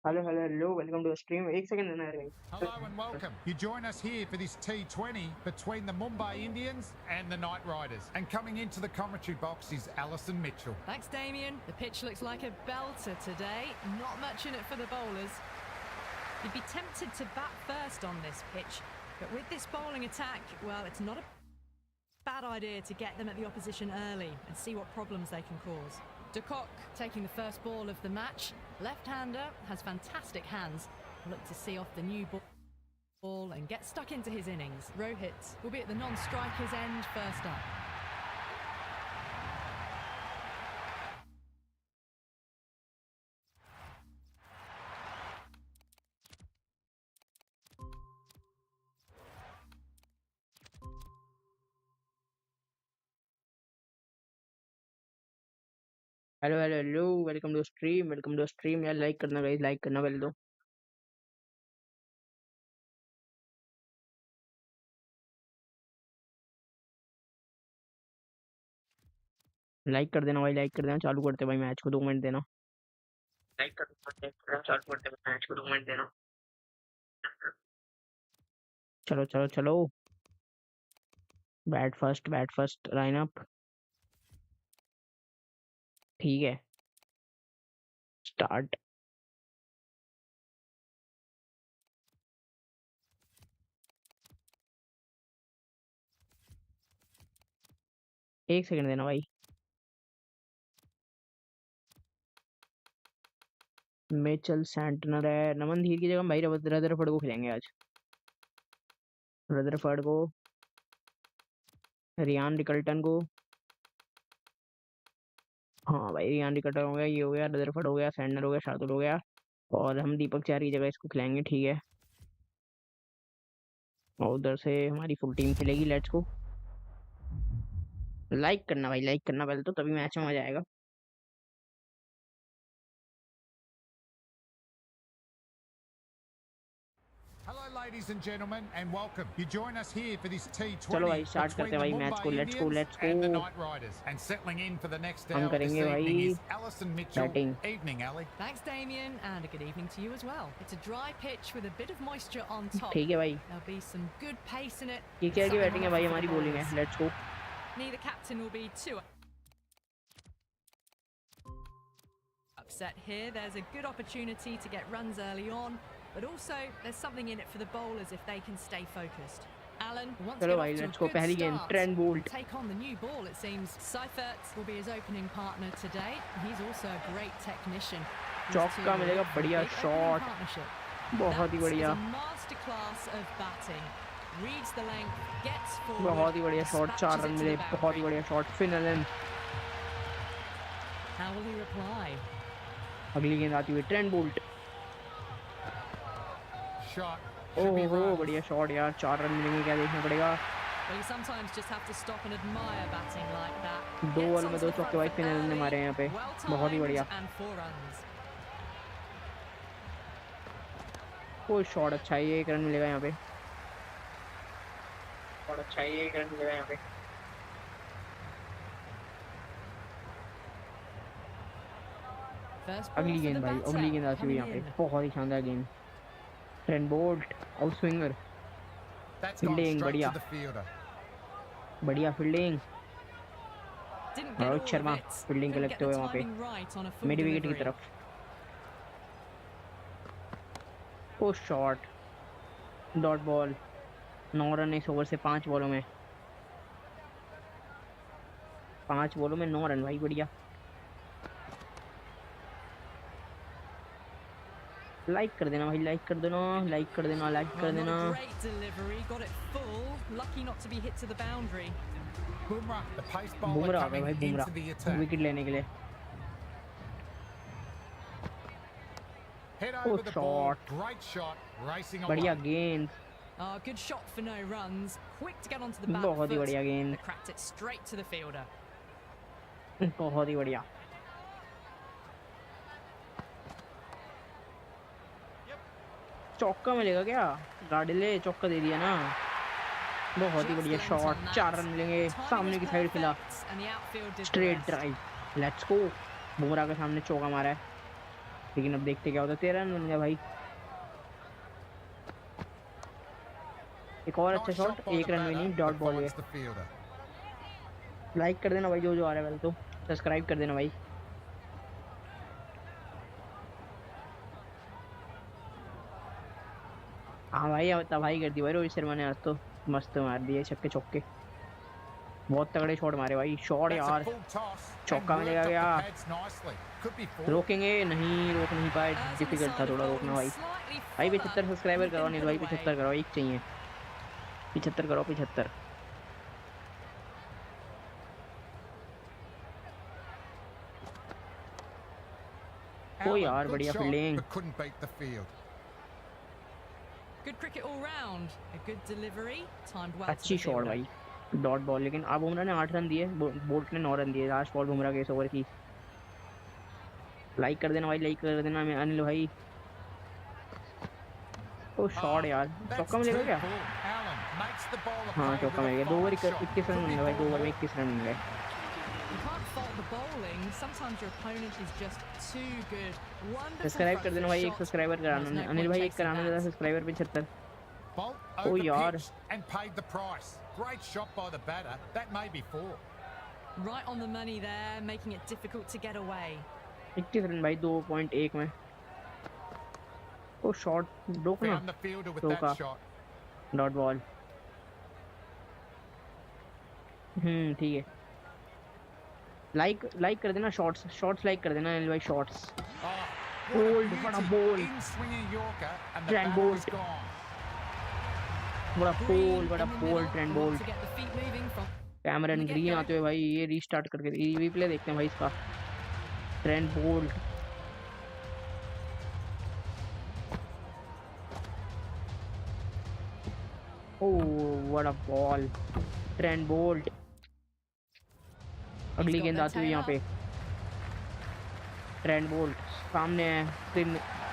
Hello, welcome to the stream. एक second देना है Hello and welcome. You join us here for this T20 between the Mumbai Indians and the Knight Riders. And coming into the commentary box is Alison Mitchell. Thanks, Damien. The pitch looks like a belter today. Not much in it for the bowlers. You'd be tempted to bat first on this pitch, but with this bowling attack, well, it's not a bad idea to get them at the opposition early and see what problems they can cause. Dekho taking the first ball of the match. Left-hander has fantastic hands. Look to see off the new ball and get stuck into his innings. Rohit will be at the non-striker's end first up. Hello, welcome to the stream यार like करना guys, like करना पहले तो like कर देना भाई, like कर देना। चालू करते भाई मैच को, 2 मिनट देना। like कर देना, चालू करते मैच को, 2 मिनट देना। चलो बैट फर्स्ट लाइन अप। ठीक है, स्टार्ट। एक सेकंड देना भाई। मिचेल सैंटनर है, नमन धीर की जगह भाई रदरफोर्ड को खिलाएंगे आज। रदरफोर्ड को, रियान रिकल्टन को। हाँ भाई, रियान रिकल्टन हो गया, ये हो गया, रदरफोर्ड हो गया, सैंटनर हो गया, शार्दुल हो गया, और हम दीपक चार की जगह इसको खिलाएंगे। ठीक है, और उधर से हमारी फुल टीम खेलेगी। Let's go. लाइक करना भाई, लाइक करना पहले तो, तभी मैच में मजा आएगा। Hello ladies and gentlemen and welcome. You join us here for this T20 चलो भाई स्टार्ट करते हैं भाई मैच को। Let's go and the Knight Riders. And settling in for the next हम hour this करेंगे evening भाई is Alison Mitchell. Batting. Evening, Ali. Thanks, Damien, and a good evening to you as well. It's a dry pitch with a bit of moisture on top. ठीक है भाई, There'll be some good pace in it. KKR की batting है भाई, हमारी bowling है। Let's go. Neither captain will be too upset here. There's a good opportunity to get runs early on, but also there's something in it for the bowlers if they can stay focused. Alan wants to चलो get भाई off to a let's go. good पहली गेंद start. Trent Boult. Take on the new ball, it seems. Seifert will be his opening partner today. He's also a great technician. These चौका two मिलेगा, will बढ़िया big opening shot, partnership. बहुत ही That बढ़िया, is a masterclass of batting. Reads the length, gets forward. बहुत ही बढ़िया shot. 4 run मिले, बहुत ही बढ़िया shot. Finn Allen, How will he reply? अगली गेंद आती हुई Trent Boult. Shot. Should be ओहो runs. बढ़िया शॉट यार। 4 रन मिलेंगे, क्या देखना पड़ेगा। Well, you sometimes just have to stop and admire batting like that. 2 ball में 2 चौके भाई फिनलन ने मारे हैं यहाँ पे, बहुत ही बढ़िया। And 4 runs. कोई शॉट अच्छा है, 1 रन मिलेगा यहाँ पे। शॉट अच्छा है, 1 रन मिलेगा यहाँ पे। First ball अगली for गेंद the भाई, batter, अगली गेंद आती हुई यहाँ coming पे, in. बहुत ही शानदार गेंद। Trent Boult, out swinger, That's gone Fielding, straight बढ़िया। to the fielder. बढ़िया fielding. Didn't get all Rohit of Sharma it. Fielding Couldn't को get लगते the हुए वहाँ पे timing right on a full mid wicket की delivery. तरफ। ओ शॉट, डॉट बॉल। 9 रन इस ओवर से 5 बॉलों में। 5 बॉलों में 9 रन भाई, बढ़िया। लाइक कर देना भाई, लाइक कर देना, लाइक कर देना, लाइक कर Well, देना। not a great delivery. Got it full. Lucky not to be hit to the boundary. Bumrah, the pace bowler Bumrah आ गया coming भाई, into the Bumrah attack. Wicket लेने के लिए। Head Oh, over the ball. shot. Great shot. Racing बढ़िया away. गेंद, Good shot for no runs. Quick to get onto the back बहुत ही foot. बढ़िया गेंद, They cracked it straight to the fielder. बहुत ही बढ़िया। चौका मिलेगा क्या? गाडिले चौका दे दिया ना, बहुत ही बढ़िया शॉट। 4 रन मिलेंगे। सामने की साइड खिला, And the outfield did the straight rest. Drive. Let's go. Bumrah के सामने चौका मारा है। लेकिन अब देखते क्या होता है। 13 रन बन गया भाई। एक और अच्छा Nice shot, shot by the 1 run भी batter, नहीं, डॉट but बॉल है। finds the fielder. लाइक कर देना भाई जो जो आ रहा है, पहले तो सब्सक्राइब कर देना भाई। हाँ भाई, अब तबाही कर दी भाई रोहित शर्मा ने आज तो। मस्त मार दिए छक्के चौके, बहुत तगड़े शॉट मारे भाई। शॉट That's a यार, full toss and चौका मिलेगा worked off क्या? the pads nicely. Could be four. रोकेंगे नहीं, रोक नहीं पाए। It's on the डिफिकल्ट था side of थोड़ा रोकना bowling भाई। slightly भाई fuller 75 and सब्सक्राइबर he's कराओ been अनिल put भाई, away. 75 कराओ, एक चाहिए। 75 कराओ, 75। ओ Allen, यार good बढ़िया shot, fielding. but couldn't beat the field. Good cricket all round. A good delivery, timed well to अच्छी the शॉट fielder. भाई, डॉट बॉल। लेकिन अब बुमराह ने 8 रन दिए, बोल्ट ने 9 रन दिए। लास्ट बॉल बुमराह के इस ओवर की। लाइक कर देना भाई, लाइक कर देना मैं अनिल भाई। ओ शॉट Oh, यार, that's चौका मिलेगा too क्या? full. Allen makes the bowler हाँ pay चौका with मिल a गया। 2 over fine shot. 21 run Could बन be गए भाई, 2 four ओवर में more. 21 रन बन गए। You can't fault the bowling. Sometimes your opponent is just too good. Wonderful subscribe front कर देना foot भाई, एक shot. सब्सक्राइबर And there's कराना no अनिल point भाई, एक chasing कराना that. जरा सब्सक्राइबर पे 76। Bolt ओ यार, overpitched and paid the price. Great shot by the batter. That may be four. Right on the money there, making it difficult to get away. 21 run भाई 2.1 में। ओ shot, रोकना, Found the fielder with that रोका, shot. Dot ball. ठीक है। Like like कर देना, shorts shorts like कर देना अनिल भाई, shorts. Oh, what a bowled, बड़ा beauty. Bowled, In swinging Yorker and the Trent batter is Boult, gone. बड़ा Green बड़ा in the bowled, middle. Trent He wants Boult. to get the feet moving from Cameron the Green get-go. आते हुए भाई, ये restart करके replay देखते हैं भाई इसका। ट्रेंट बोल्ट, ओ बड़ा बॉल, ट्रेंट बोल्ट। He's अगली got गेंद their आती हुई tail यहाँ up. पे। ट्रेंट बोल्ट सामने है, फिर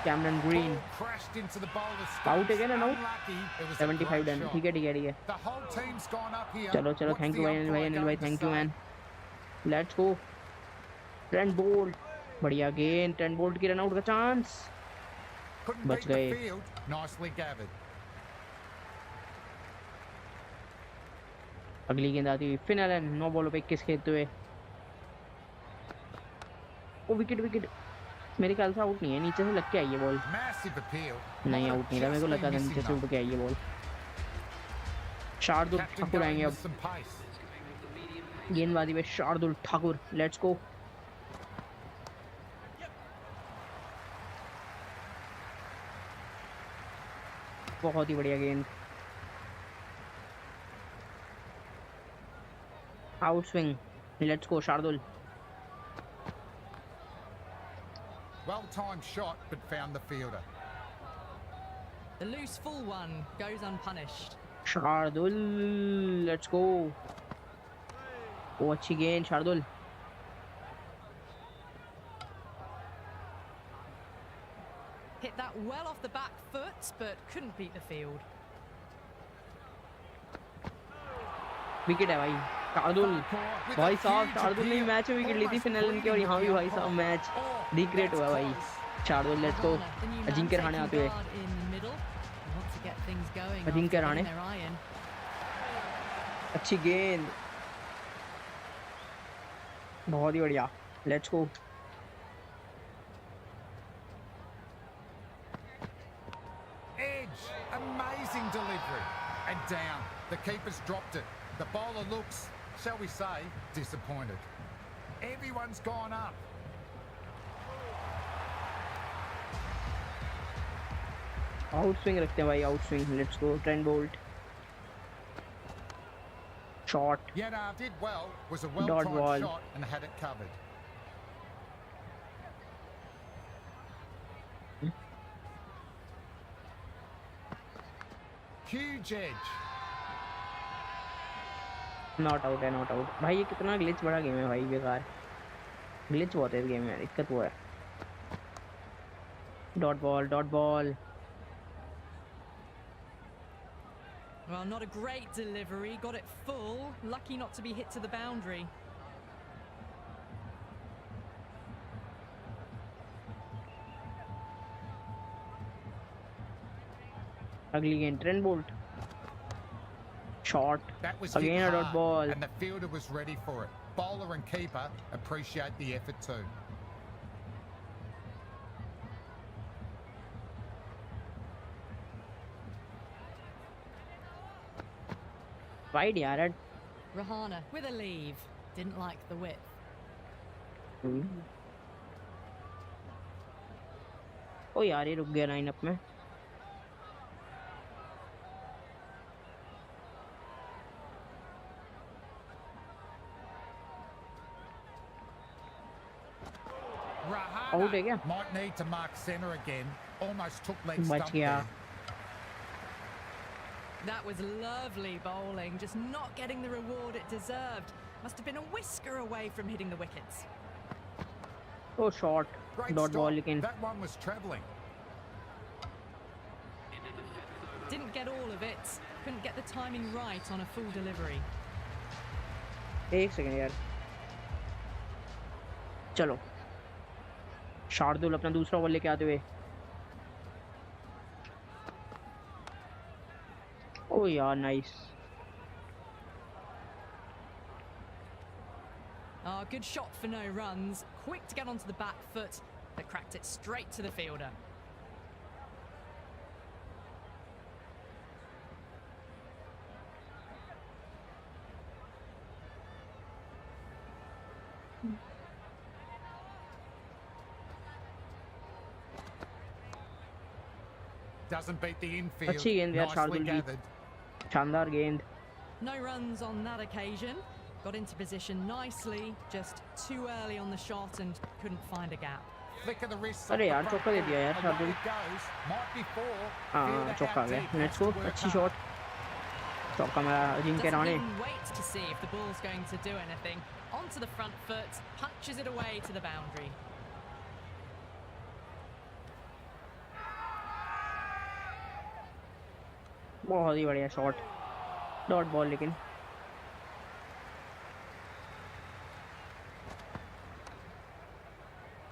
Cameron green. Ball crashed into the bowler's out stumps. Again, out. Unlucky. It was a 75 great done, shot. ठीक है ठीक है ठीक है। The whole team's gone up here. चलो चलो, What's थैंक यू the भाई अनिल भाई, umpire अनिल भाई going to thank you say? Man. Let's go, Trent Boult, बढ़िया गेंद। ट्रेंट बोल्ट की रन आउट का चांस, Couldn't बच beat the गए। field. Nicely gathered. अगली गेंद आती हुई फिनलन, 9 बॉलों पे 21 खेलते हुए। ओ विकेट विकेट, मेरे ख्याल से आउट नहीं है, नीचे से लग के आई है बॉल। Massive appeal. नहीं Might have आउट नहीं था, मेरे को just लगा been था नीचे missing से उड़ though. के आई है बॉल। शार्दुल Captain ठाकुर आएंगे going अब with some pace. गेंदबाजी में। Shardul Thakur, let's go. बहुत ही बढ़िया गेंद, out swing, let's go Shardul. Well-timed shot, but found the fielder. The loose full one goes unpunished. Shardul, let's go. ओ अच्छी गेंद Shardul. Hit that well off the back foot, but couldn't beat the field. Wicket है भाई, Shardul. With भाई a साहब huge Shardul ने appeal. Match में wicket ली थी Almost फिनलन की, और pleading यहाँ with भी the भाई साहब umpire. Match Oh, recreate that's हुआ भाई। close. Shardul, let's go. Ghana, the new man Ajinkya Rahane taking आते हुए। guard in the middle. They want to get things going Ajinkya after Rahane, getting their eye in. अच्छी गेंद, बहुत ही बढ़िया, let's go. Edge. Amazing delivery. And down. The keeper's dropped it. The bowler looks, shall we say, disappointed. Everyone's gone up. Out swing रखते हैं भाई, out swing, let's go. Trent Boult, shot, Yadav did well. Was a Dot well-timed ball. shot and had it covered. Huge edge. Not out है, not out. भाई ये कितना glitch बड़ा game है भाई, बेकार ग्लिच बहुत है इस गेम में, दिक्कत वो है। Dot ball, dot ball. Well, not a great delivery. Got it full. Lucky not to be hit to the boundary. Ugly again. Trent Bolt. Shot. That was hit Again a dot hard, ball. and the fielder was ready for it. Bowler and keeper appreciate the effort too. Wide यार. Rahana with a leave. Didn't like the width. ओ यार ये रुक गया lineup में. Out है क्या? Might need to mark centre again. Almost took leg बच stump गया. there. That was lovely bowling, just not getting the reward it deserved. Must have been a whisker away from hitting the wickets. Oh shot. Great Dot ball stop. लेकिन. That one was travelling. Didn't get all of it. Couldn't get the timing right on a full delivery. एक second यार. चलो. शार्दुल अपना दूसरा over लेके आते हुए. ओ यार nice. Ah, good shot for no runs. Quick to get onto the back foot, but cracked it straight to the fielder. Doesn't beat the infield. अच्छी गेंद यार Nicely शार्दुल की. gathered. शानदार गेंद. No runs on that occasion. Got into position nicely, just too early on the shot and couldn't find a gap. Flick of the wrist. अरे यार चौका दे दिया यार Away Shardul. it goes. Might be four. हाँ Fielder चौका आ out गया. deep. Let's Has go. to work अच्छी hard. Shot. चौका मारा Ajinkya Doesn't Rane. even wait to see if the ball's going to do anything. Onto the front foot, punches it away to the boundary. बहुत ही बढ़िया shot. Dot ball लेकिन.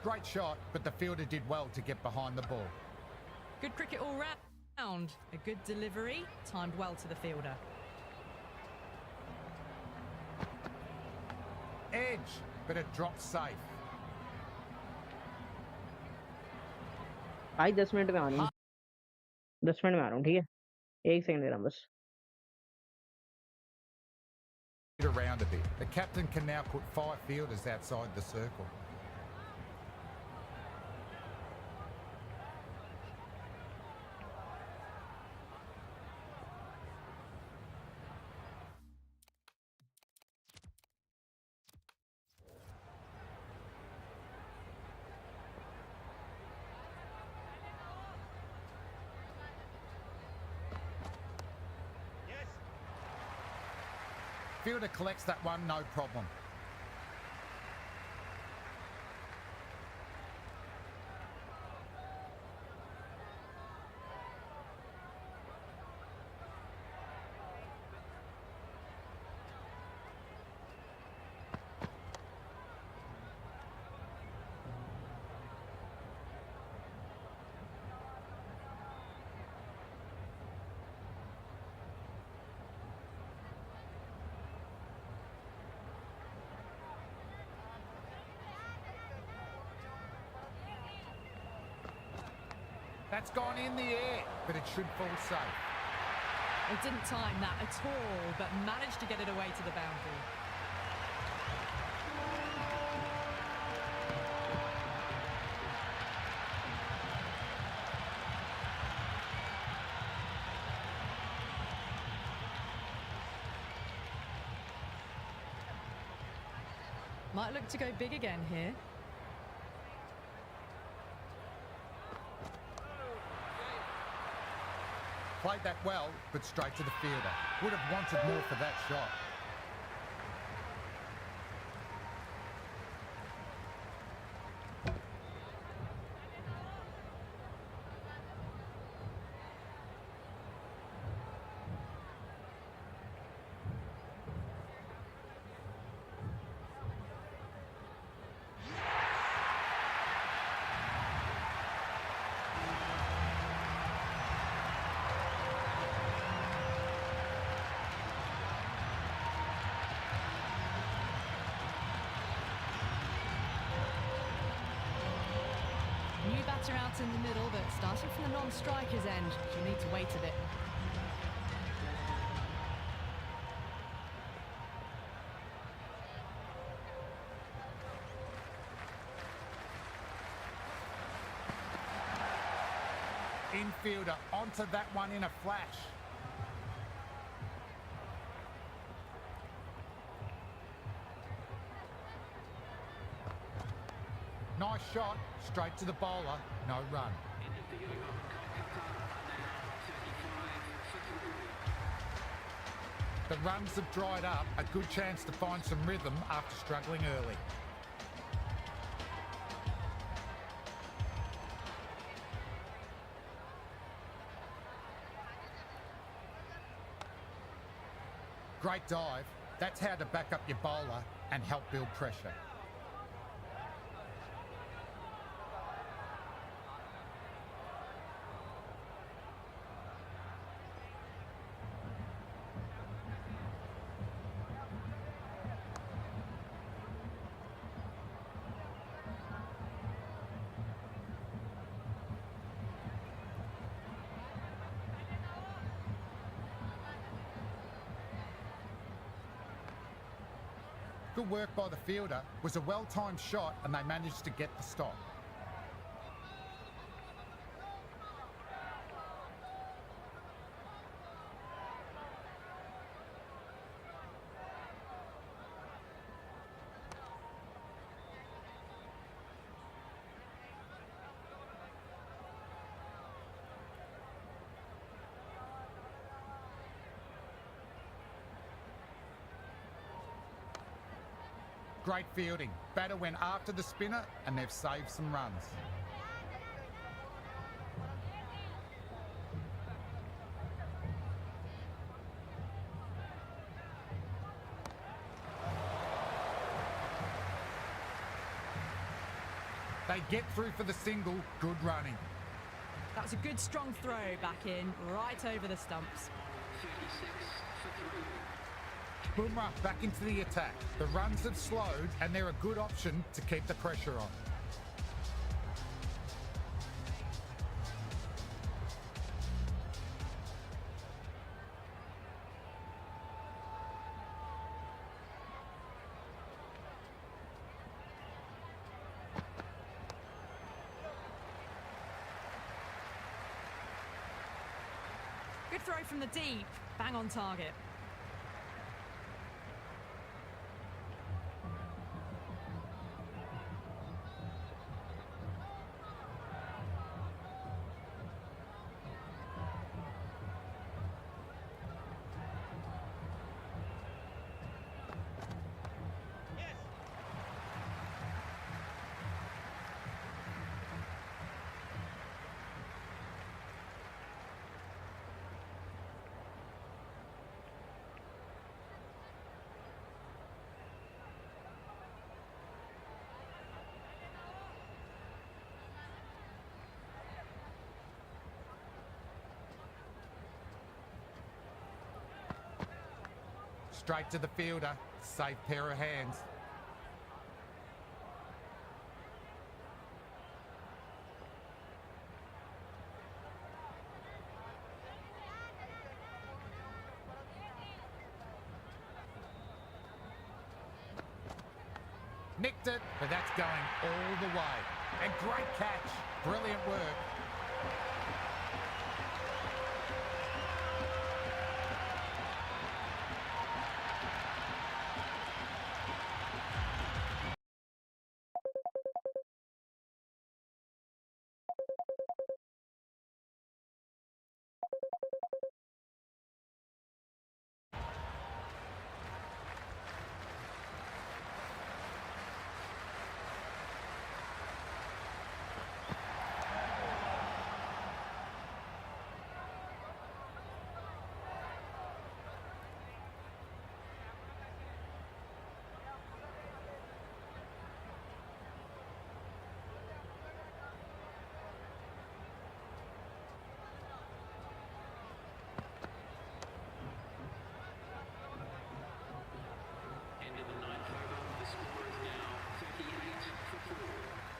Great shot, but the fielder did well to get behind the ball. Good cricket all round. A good delivery, timed well to the fielder. Edge, but it dropped safe. भाई 10 minute में आ रही हूँ. 10 minute में आ रहा हूँ ठीक है. एक सेकंड दे रहा हूँ बस. Around a bit. The captain can now put 5 fielders outside the circle. Fielder collects that one, no problem. That's gone in the air, but it should fall safe. He didn't time that at all, but managed to get it away to the boundary. Might look to go big again here. Played that well, but straight to the fielder. Would have wanted more for that shot. shots in the middle, but starting from the non-striker's end, she'll need to wait a bit. Infielder onto that one in a flash. Nice shot, straight to the bowler, no run. The runs have dried up, a good chance to find some rhythm after struggling early. Great dive. That's how to back up your bowler and help build pressure. Good work by the fielder. Was a well-timed shot and they managed to get the stop. Great fielding. Batter went after the spinner and they've saved some runs. They get through for the single. Good running. That was a good strong throw back in, right over the stumps. Bumrah back into the attack. The runs have slowed and they're a good option to keep the pressure on. Good throw from the deep, bang on target. Straight to the fielder. Safe pair of hands. Nicked it, but that's going all the way. And great catch. Brilliant work.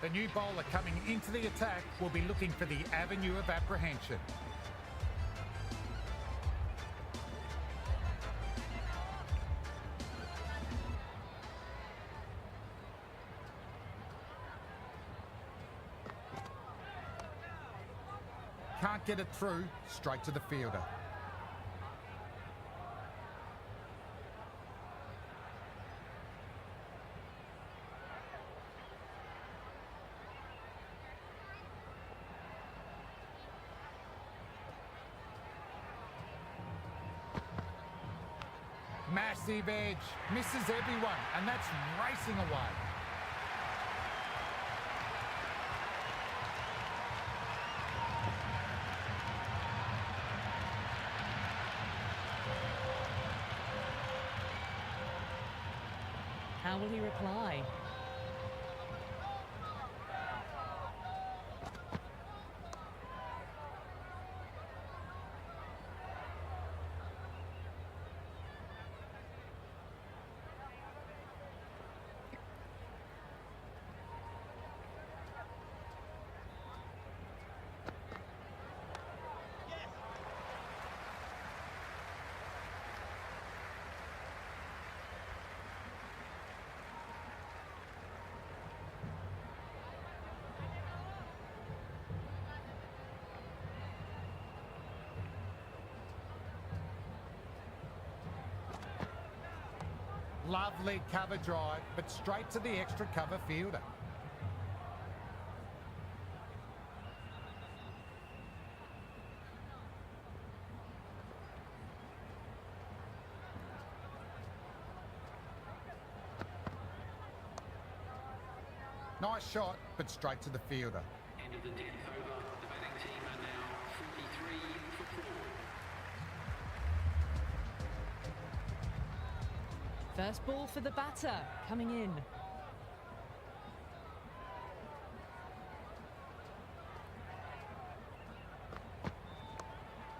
The new bowler coming into the attack will be looking for the avenue of apprehension. Can't get it through, straight to the fielder. Massive edge, misses everyone, and that's racing away. How will he reply? Lovely cover drive, but straight to the extra cover fielder. Nice shot, but straight to the fielder. End of the 10th over. The batting team are now 43 for 4. First ball for the batter, coming in.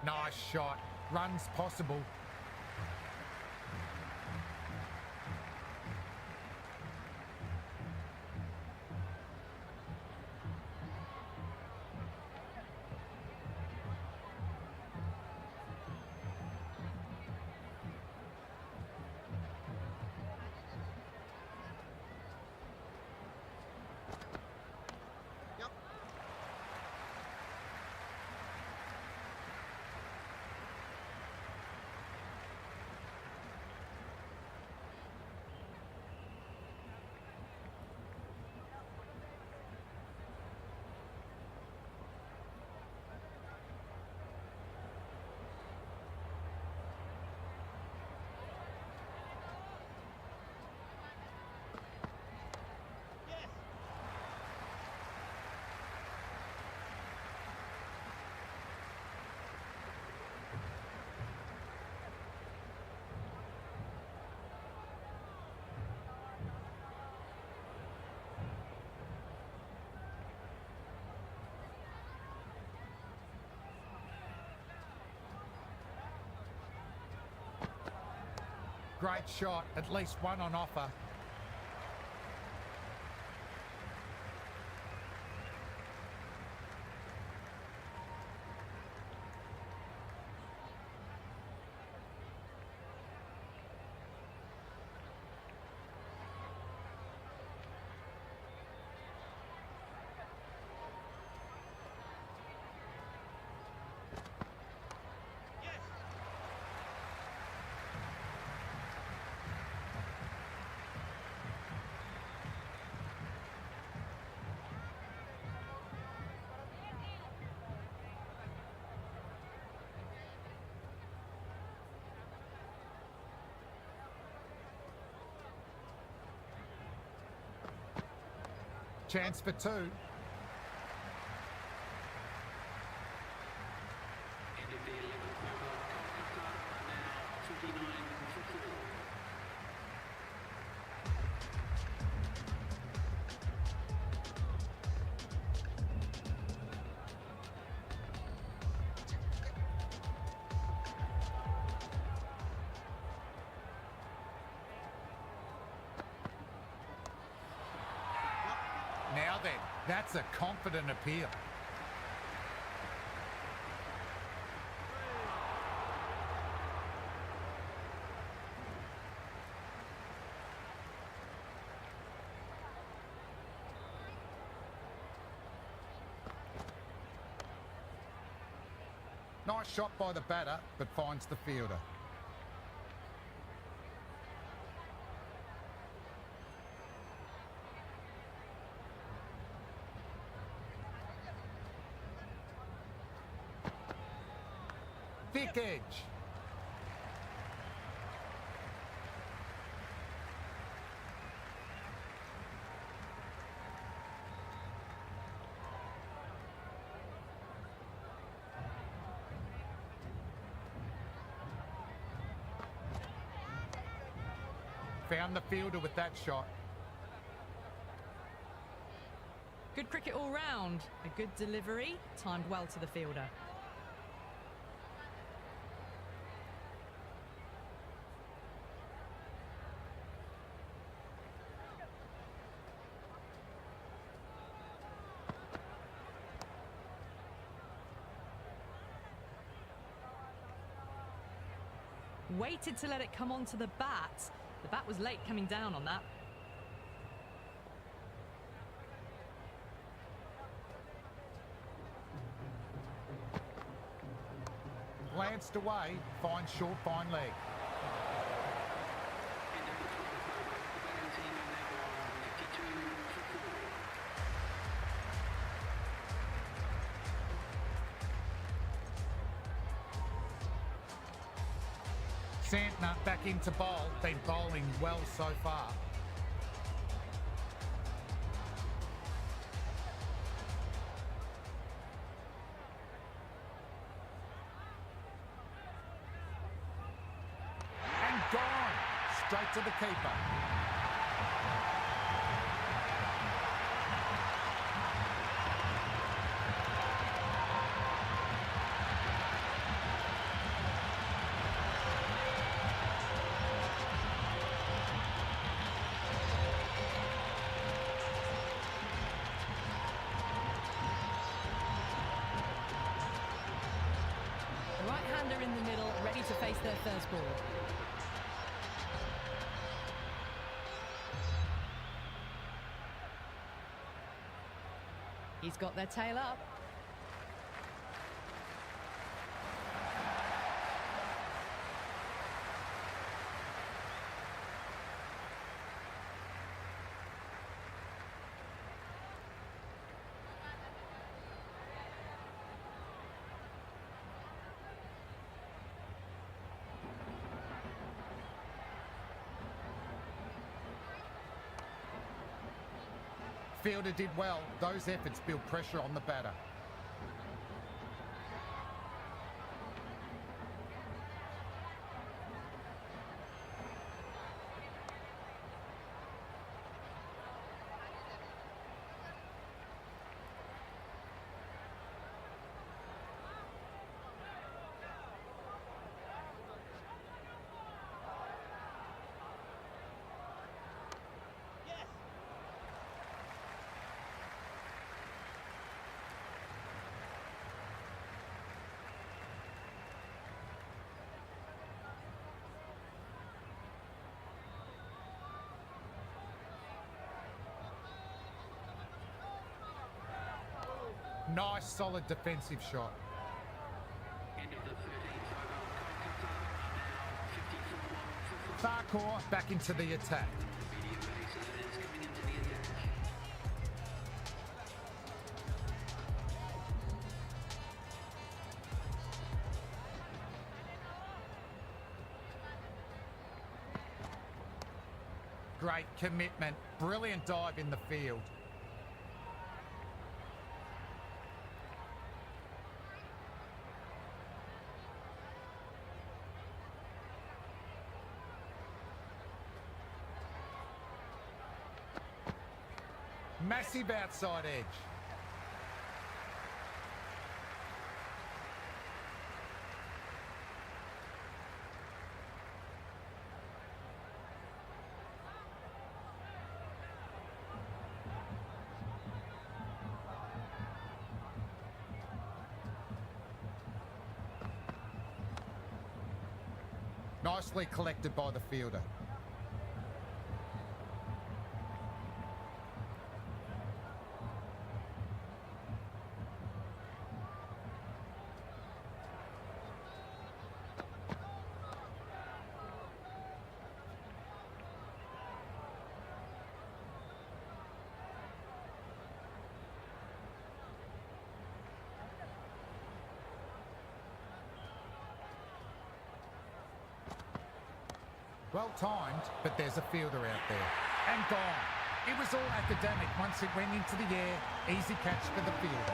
Nice shot, runs possible. Great shot, at least one on offer. Chance for two. End of the 11th over. Kolkata are now 49 for 4. Now then, That's a confident appeal. Nice shot by the batter, but finds the fielder. Thick edge. Found the fielder with that shot. Good cricket all round. A good delivery, timed well to the fielder. Waited to let it come onto the bat. The bat was late coming down on that. Glanced away, finds short fine leg. End of the 12th over. The batting team are now on 52 for 4. Santner back into bowl, been bowling well so far. And gone, straight to the keeper. Right-hander in the middle, ready to face their first ball. He's got their tail up. Fielder did well. Those efforts build pressure on the batter. Nice, solid defensive shot. End of the 13th over. Kolkata are now 54 for 4. Tharkor back into the attack. Medium pace loaders coming into the attack. Great commitment. Brilliant dive in the field. Massive outside edge. Nicely collected by the fielder. Well timed, but there's a fielder out there. And gone. It was all academic once it went into the air. Easy catch for the fielder.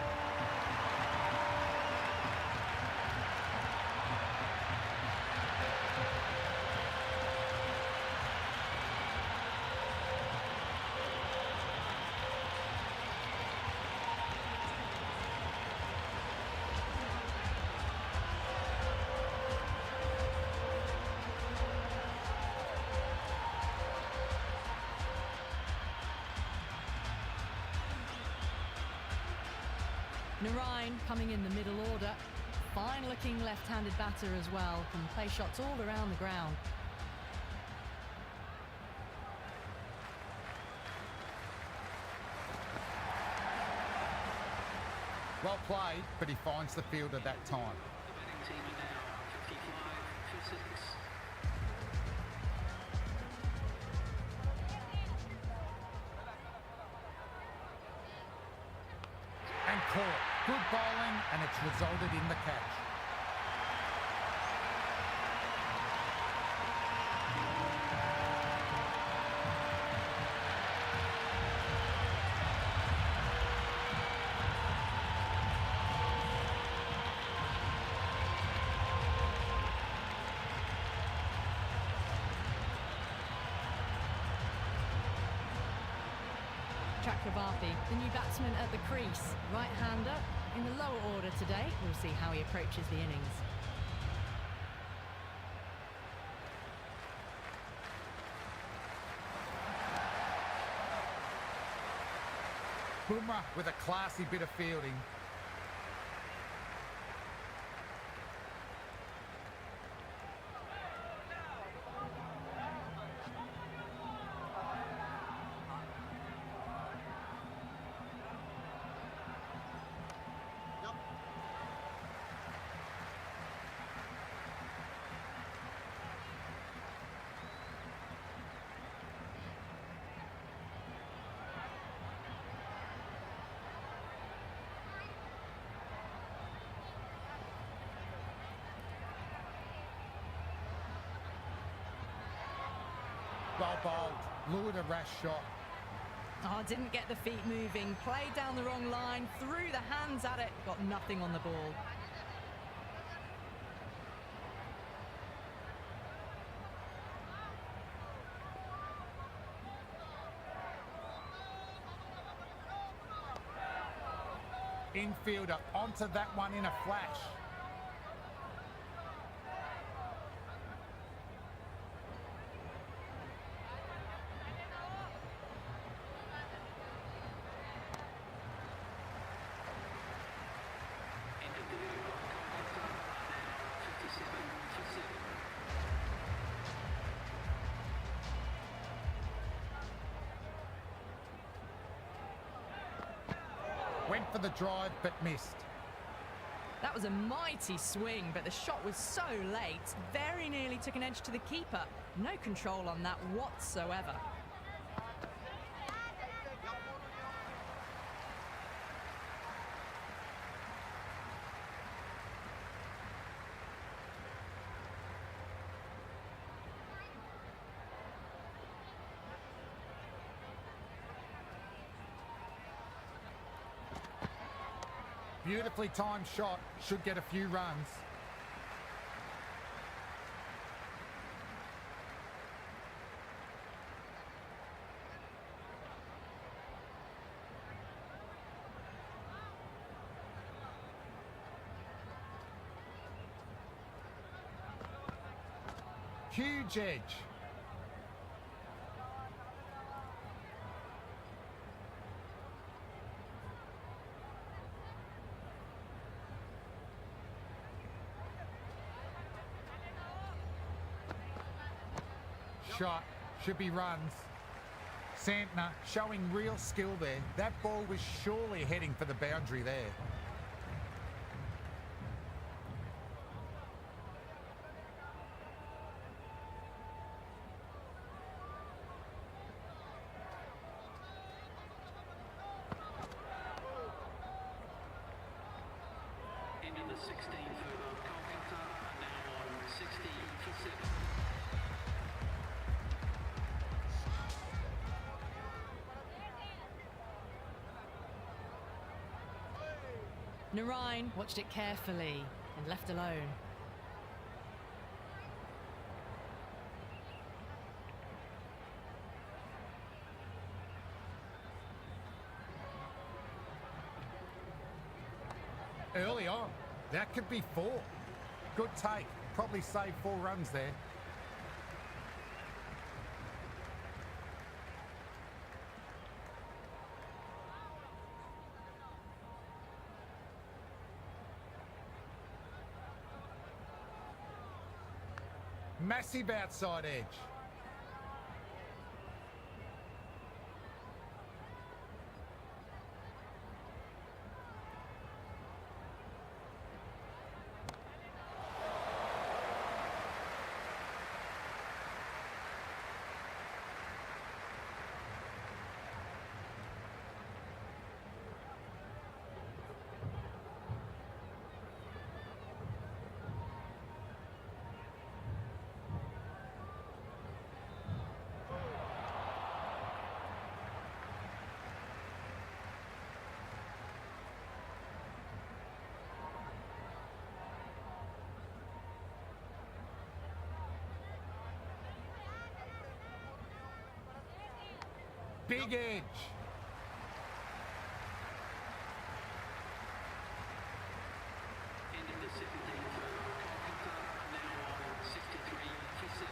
Narine coming in the middle order. Fine looking left-handed batter as well. Can play shots all around the ground. Well played, but he finds the fielder that time. The batting team are now 55 for 6. And caught. Good bowling, and it's resulted in the catch. Chakravarti, the new batsman at the crease. Right-hander in the lower order today. We'll see how he approaches the innings. Bumrah with a classy bit of fielding. Well bowled, lured a rash shot. Oh, didn't get the feet moving. Played down the wrong line, threw the hands at it, got nothing on the ball. Infielder onto that one in a flash. End of delivery by Kolkata are now 57 for 7. Went for the drive, but missed. That was a mighty swing, but the shot was so late. Very nearly took an edge to the keeper. No control on that whatsoever. Beautifully timed shot, should get a few runs. Huge edge. shot. Should be runs. Santner showing real skill there. That ball was surely heading for the boundary there. Into the 16th over Kolkata, now on 60 for 7. Narain watched it carefully and left alone. Early on, that could be 4. Good take. Probably save 4 runs there. Massive outside edge. Big edge. Into the 17th over Kolkata, now on 63 for 7.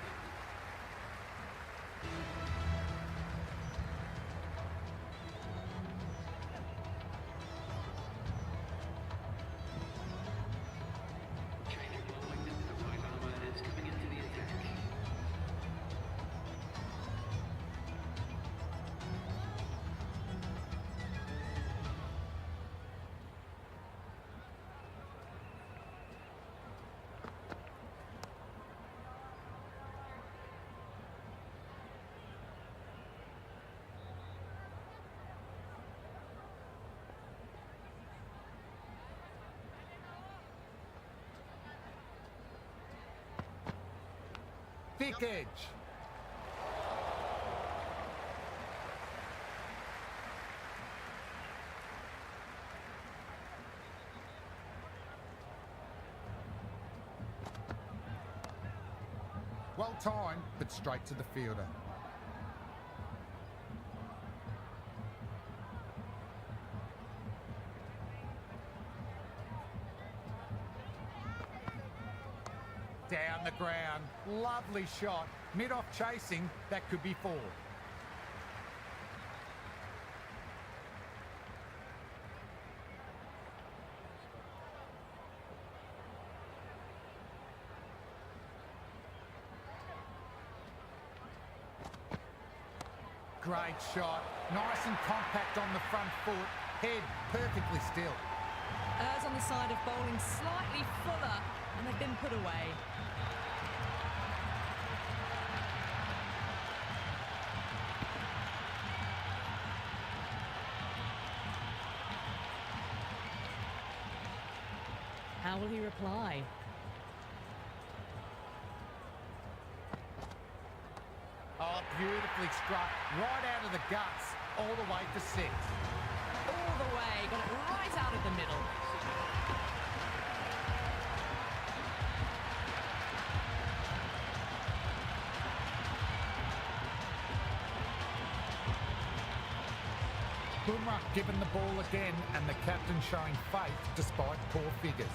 Change of bowling, the right armour is coming into the attack. Thick edge. Well timed, but straight to the fielder. Down the ground. Lovely shot. Mid-off chasing. That could be 4. Great shot. Nice and compact on the front foot. Head perfectly still. Errs on the side of bowling slightly fuller, and they've been put away. How will he reply? Oh, beautifully struck. Right out of the guts. All the way for 6. All the way, got it right out of the middle. Boomer given the ball again, and the captain showing faith despite poor figures.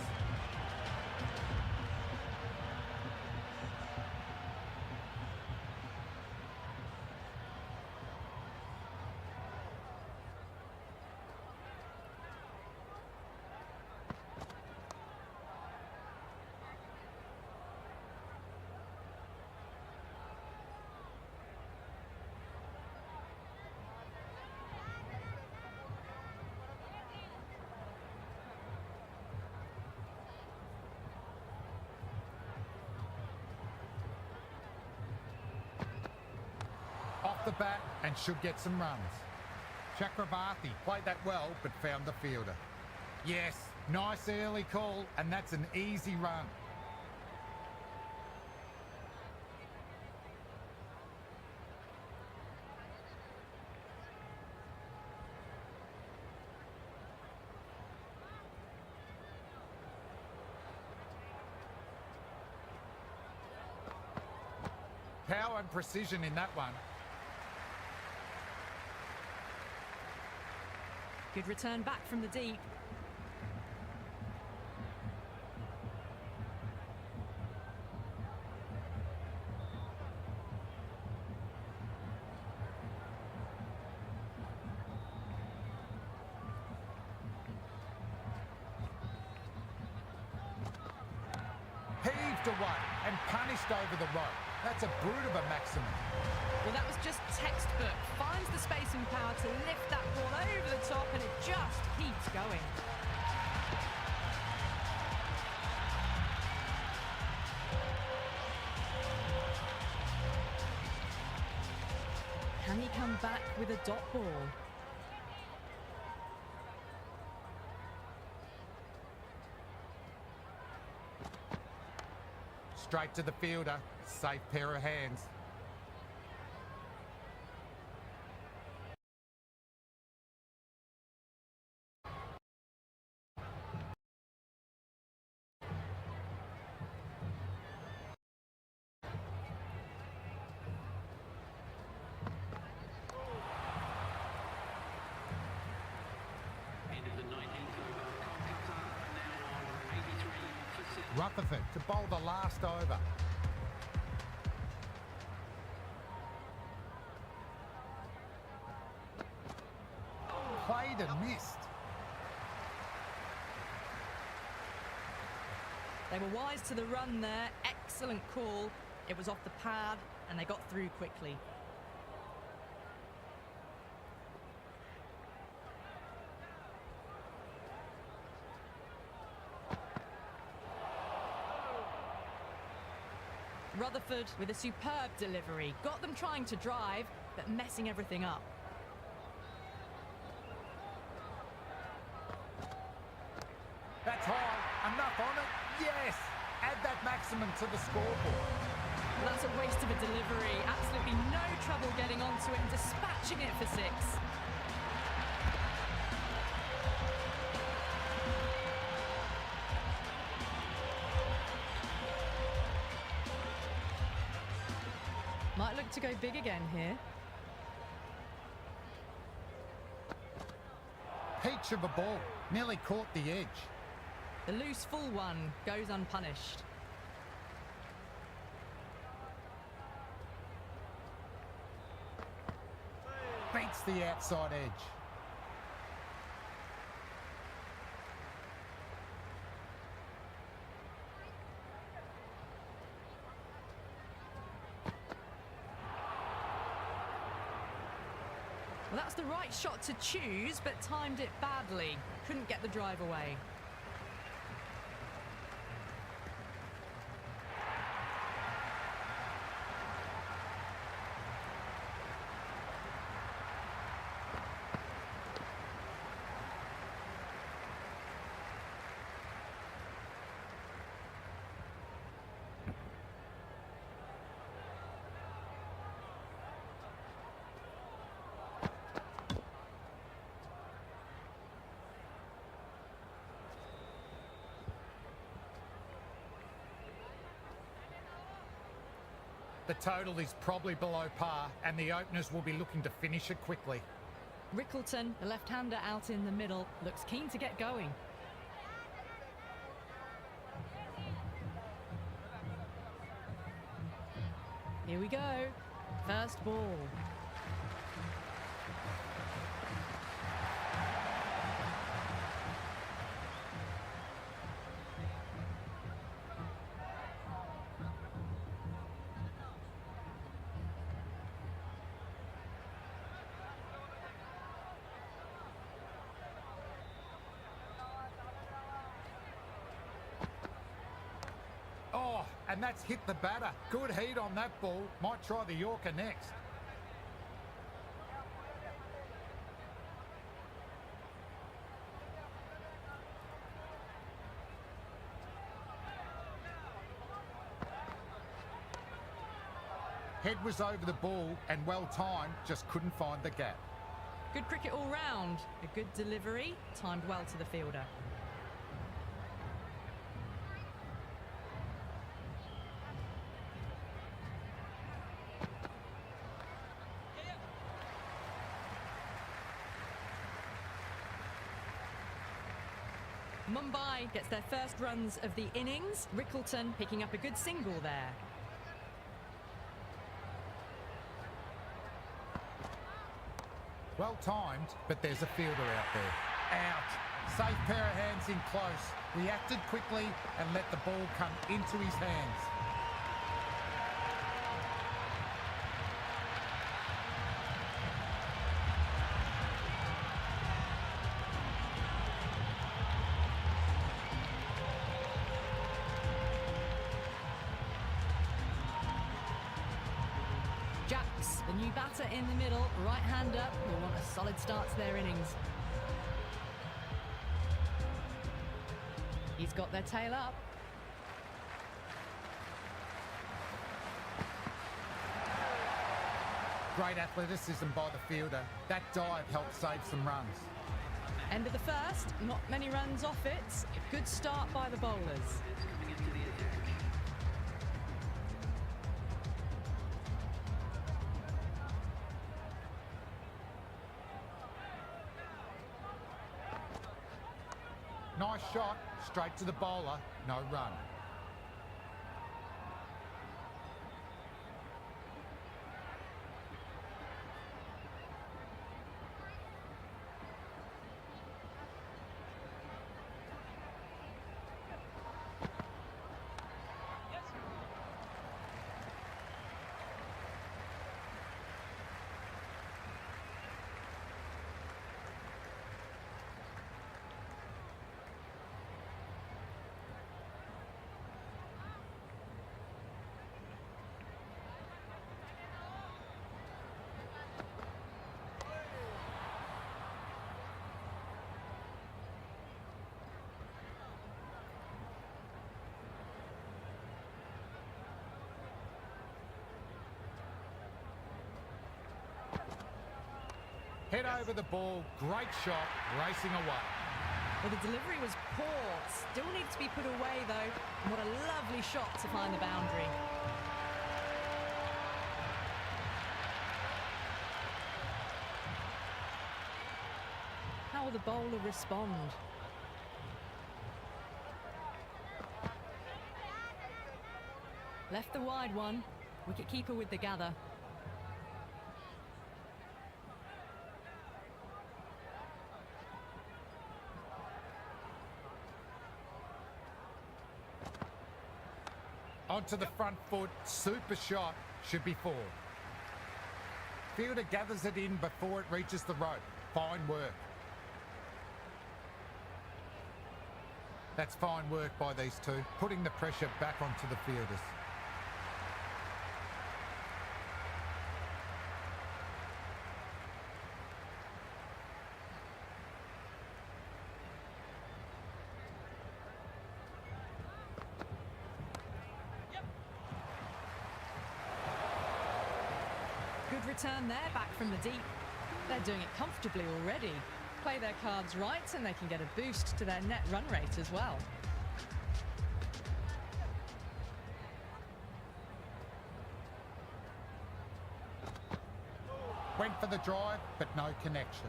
the bat and should get some runs. Chakravarti played that well but found the fielder. Yes, nice early call, and that's an easy run. Power and precision in that one. Good return back from the deep. Heaved away and punished over the rope. That's a brute of a maximum. Well, that was just textbook. Finds the space and power to lift that ball over the top, and it just keeps going. Can he come back with a dot ball? Straight to the fielder. Safe pair of hands. End of the 19th over. Kolkata now on 83 for 6. Rutherford to bowl the last over. Played and missed. They were wise to the run there. Excellent call. It was off the pad, and they got through quickly. Rutherford with a superb delivery. Got them trying to drive, but messing everything up. That's high. Enough on it. Yes. Add that maximum to the scoreboard. Well, that's a waste of a delivery. Absolutely no trouble getting onto it and dispatching it for 6. Might look to go big again here. Peach of a ball. Nearly caught the edge. The loose full one goes unpunished. Beats the outside edge. Well, that's the right shot to choose, but timed it badly. Couldn't get the drive away. The total is probably below par, and the openers will be looking to finish it quickly. Rickleton, the left-hander out in the middle, looks keen to get going. Here we go. First ball. And that's hit the batter. Good heat on that ball. Might try the Yorker next. Head was over the ball and well timed, just couldn't find the gap. Good cricket all round. A good delivery, timed well to the fielder. Mumbai gets their first runs of the innings. Rickleton picking up a good single there. Well timed, but there's a fielder out there. Out. Safe pair of hands in close. Reacted quickly and let the ball come into his hands. Jacks, the new batter in the middle, right hand up, will want a solid start to their innings. He's got their tail up. Great athleticism by the fielder. That dive helped save some runs. End of the first, not many runs off it. A good start by the bowlers. Coming into the attack. Nice shot, straight to the bowler, no run. Head over the ball, great shot, racing away. Well, the delivery was poor. Still needs to be put away, though. And what a lovely shot to find the boundary. How will the bowler respond? Left the wide one. Wicket-keeper with the gather. Onto the front foot, super shot, should be four. Fielder gathers it in before it reaches the rope. Fine work. That's fine work by these two, putting the pressure back onto the fielders. Good return there, back from the deep. They're doing it comfortably already. Play their cards right and they can get a boost to their net run rate as well. Went for the drive, but no connection.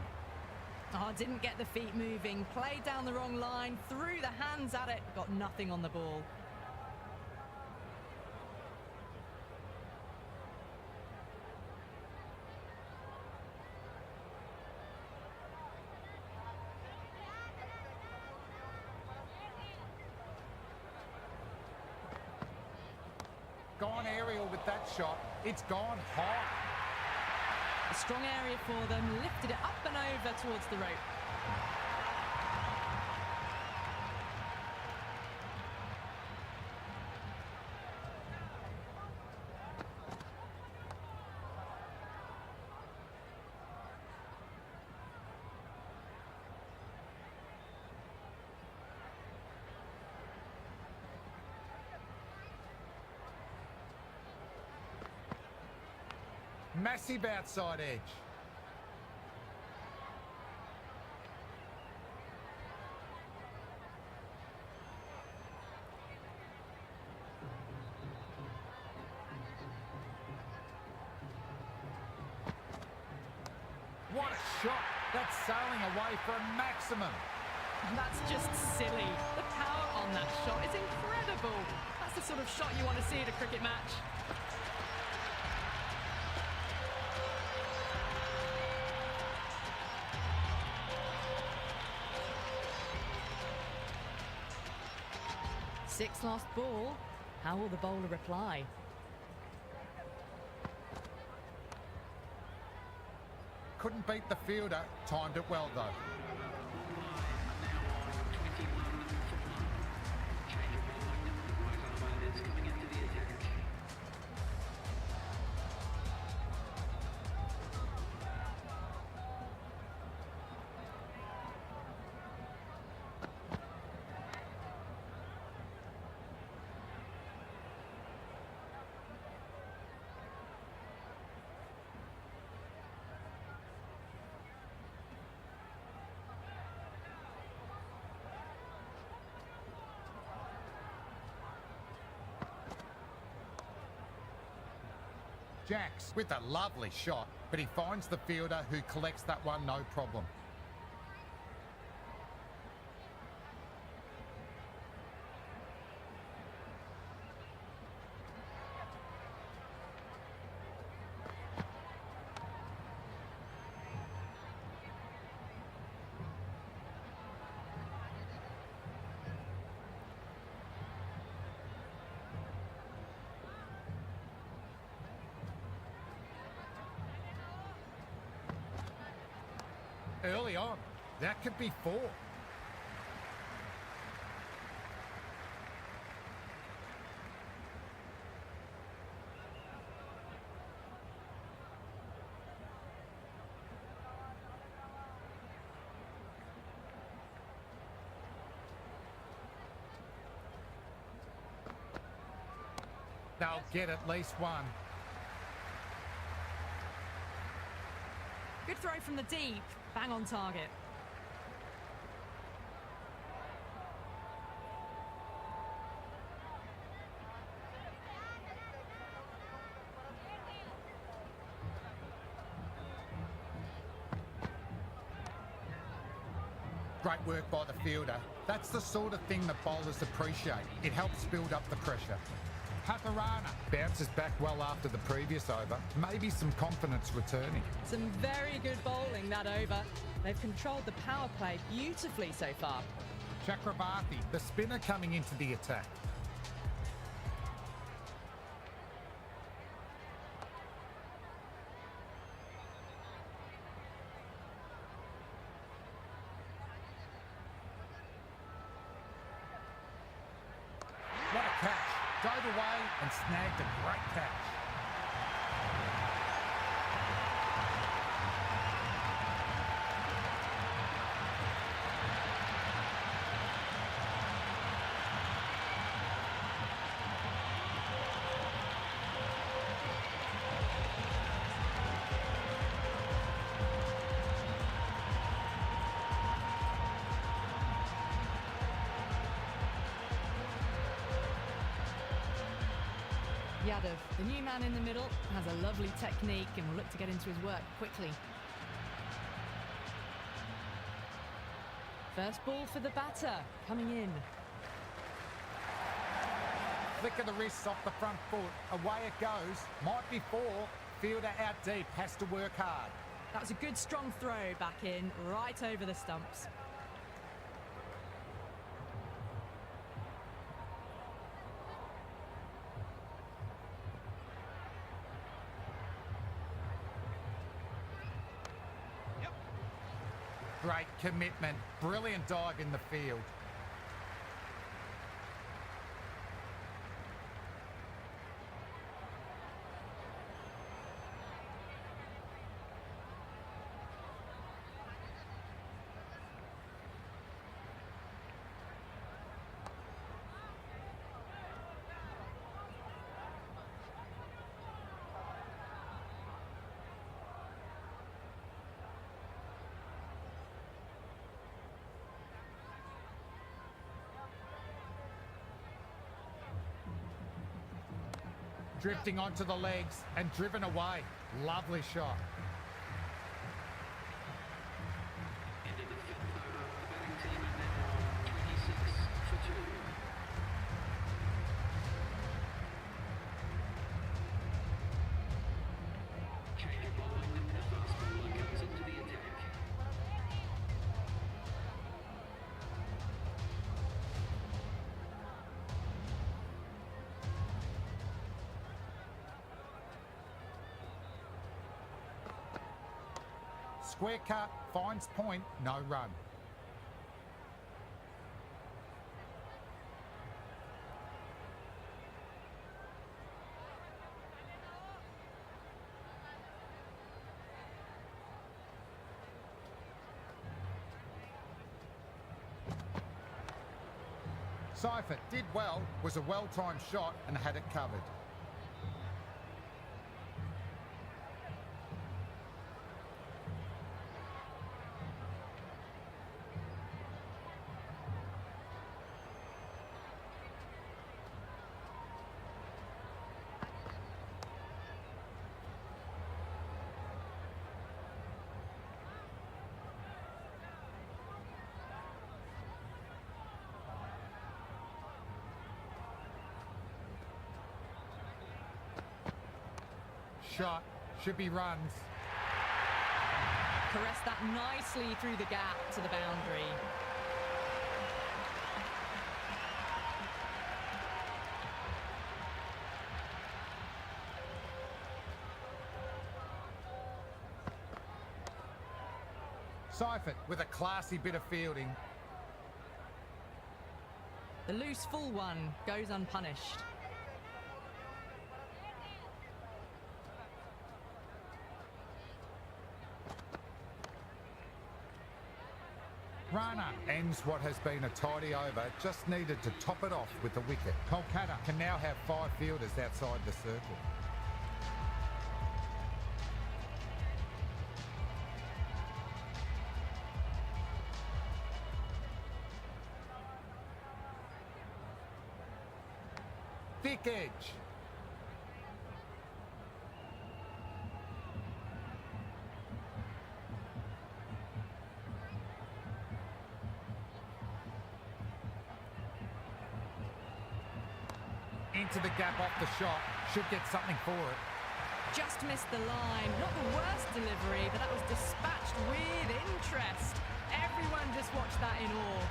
Oh, didn't get the feet moving. Played down the wrong line, threw the hands at it, got nothing on the ball. Gone aerial with that shot. It's gone high. A strong area for them, lifted it up and over towards the rope. Massive outside edge. What a shot. That's sailing away for a maximum. That's just silly. The power on that shot is incredible. That's the sort of shot you want to see at a cricket match. Sixth last ball. How will the bowler reply? Couldn't beat the fielder. Timed it well, though. Jacks with a lovely shot, but he finds the fielder who collects that one no problem. Early on, that could be 4. They'll get at least one. Good throw from the deep. Bang on target. Great work by the fielder. That's the sort of thing that bowlers appreciate. It helps build up the pressure. Paparana bounces back well after the previous over. Maybe some confidence returning. Some very good bowling that over. They've controlled the power play beautifully so far. Chakrabarti, the spinner, coming into the attack. What a catch. Dove away and snagged a great catch. Yadav, the new man in the middle, has a lovely technique and will look to get into his work quickly. First ball for the batter, coming in. Flick of the wrists off the front foot. Away it goes. Might be 4. Fielder out deep. Has to work hard. That was a good strong throw back in, right over the stumps. Great commitment. Brilliant dive in the field. Drifting onto the legs and driven away. Lovely shot. Into the fifth over, the batting team are now 26 for 2. Change of bowling, the fast bowler comes into the attack. Square cut, finds point, no run. Seifert did well, was a well-timed shot and had it covered. Shot, should be runs. Caressed that nicely through the gap to the boundary. Seifert with a classy bit of fielding. The loose full one goes unpunished. Rana ends what has been a tidy over, just needed to top it off with the wicket. Kolkata can now have 5 fielders outside the circle. Thick edge. Into the gap off the shot, should get something for it. Just missed the line. Not the worst delivery, but that was dispatched with interest. Everyone just watched that in awe.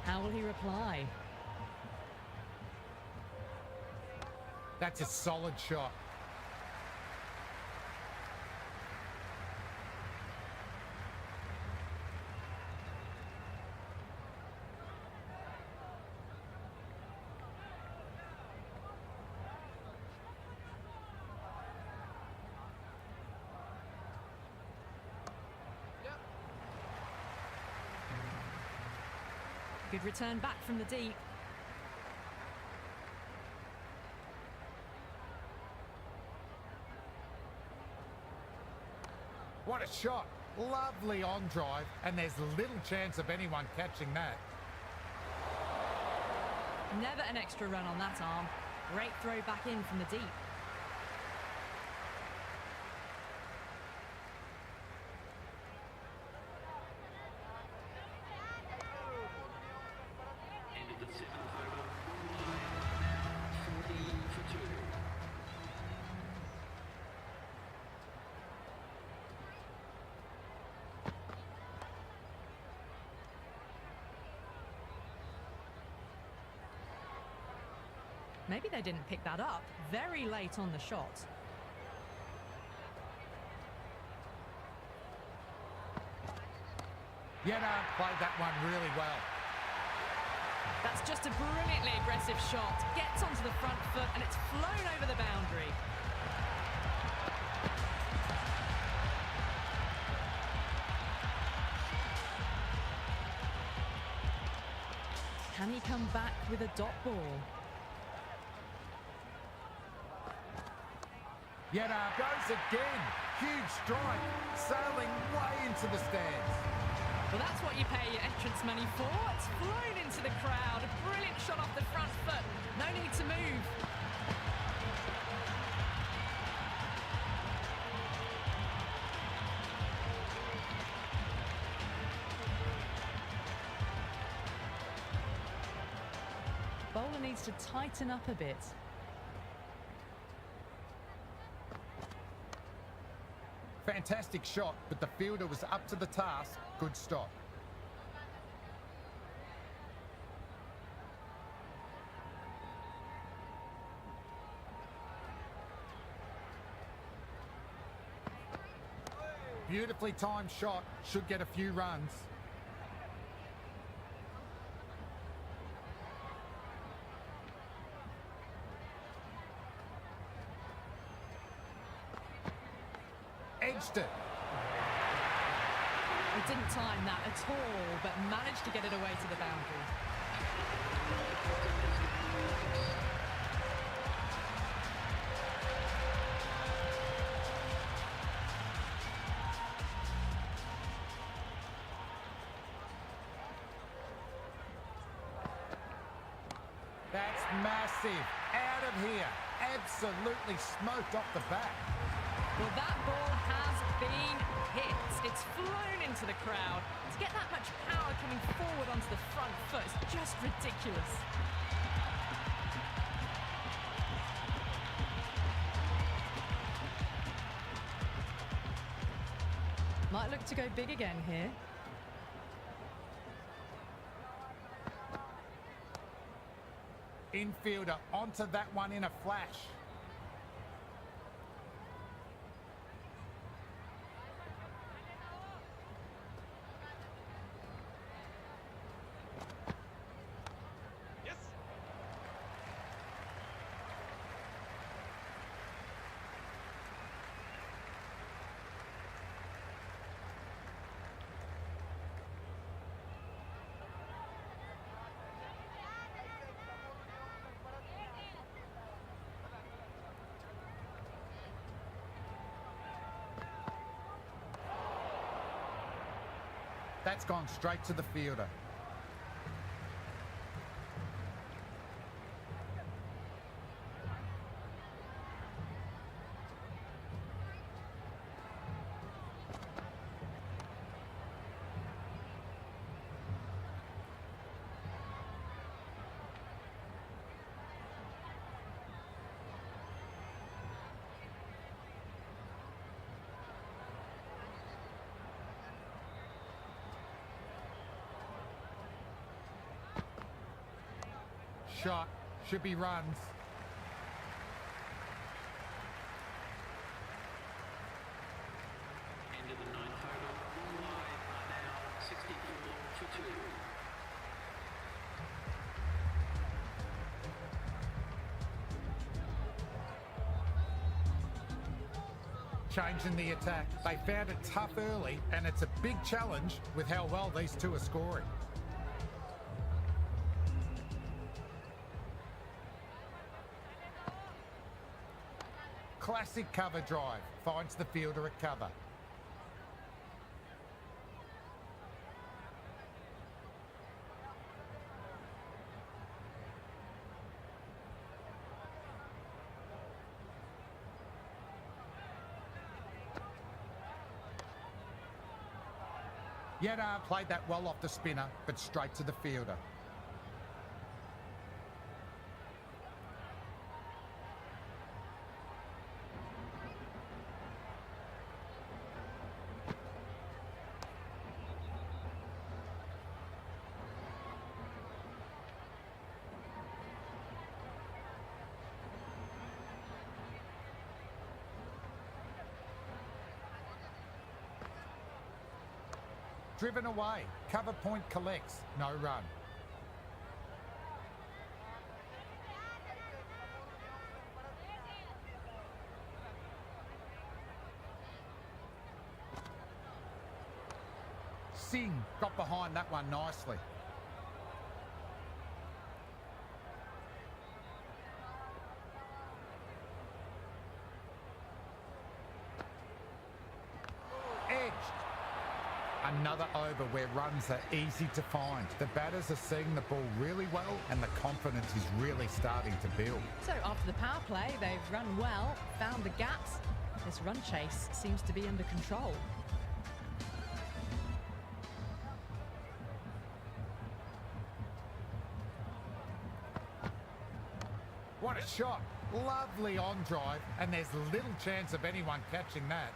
How will he reply? That's a solid shot. Good return back from the deep. What a shot. Lovely on drive, and there's little chance of anyone catching that. Never an extra run on that arm. Great throw back in from the deep. Into the seventh over, now 40 for 2. Maybe they didn't pick that up. Very late on the shot. Yena played that one really well. That's just a brilliantly aggressive shot. Gets onto the front foot and it's flown over the boundary. Can he come back with a dot ball? Yet goes again. Huge strike, sailing way into the stands. Well, that's what you pay your entrance money for. It's flown into the crowd. A brilliant shot off the front foot. No need to move. Bowler needs to tighten up a bit. Fantastic shot, but the fielder was up to the task. Good stop. Beautifully timed shot, should get a few runs. Edged it. He didn't time that at all, but managed to get it away to the boundary. That's massive. Out of here. Absolutely smoked off the bat. Well, that ball has been hit. It's flown into the crowd. To get that much power coming forward onto the front foot is just ridiculous. Might look to go big again here. Infielder onto that one in a flash. That's gone straight to the fielder. Shot, should be runs. End of the ninth over. Mumbai are now 64 for 2. Changing the attack. They found it tough early, and it's a big challenge with how well these two are scoring. Classic cover drive, finds the fielder at cover. Yet played that well off the spinner, but straight to the fielder. Driven away, cover point collects, no run. Singh got behind that one nicely. Another over where runs are easy to find. The batters are seeing the ball really well and the confidence is really starting to build. So after the power play, they've run well, found the gaps. This run chase seems to be under control. What a shot. Lovely on drive, and there's little chance of anyone catching that.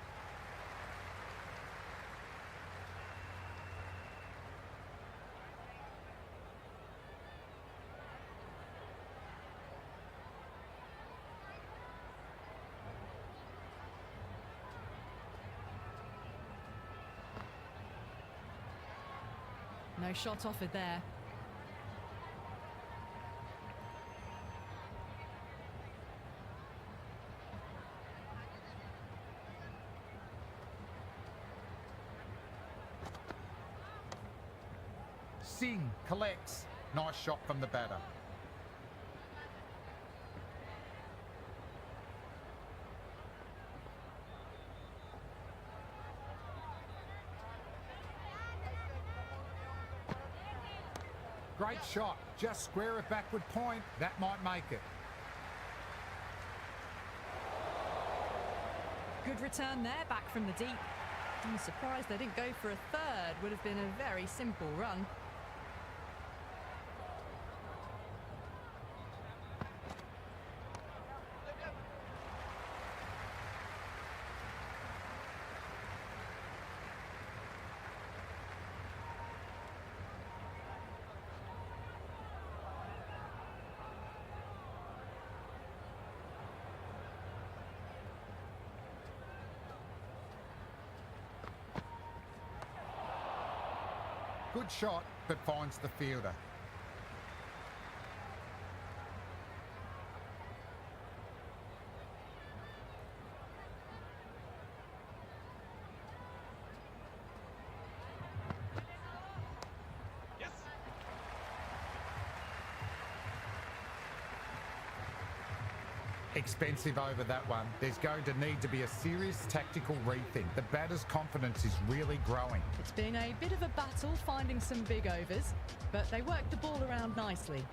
No shot offered there. Singh collects. Nice shot from the batter. Great shot. Just square it backward point. That might make it. Good return there, back from the deep. I'm surprised they didn't go for a third. Would have been a very simple run. Good shot, but finds the fielder. Expensive over that one. There's going to need to be a serious tactical rethink. The batter's confidence is really growing. It's been a bit of a battle finding some big overs, but they worked the ball around nicely.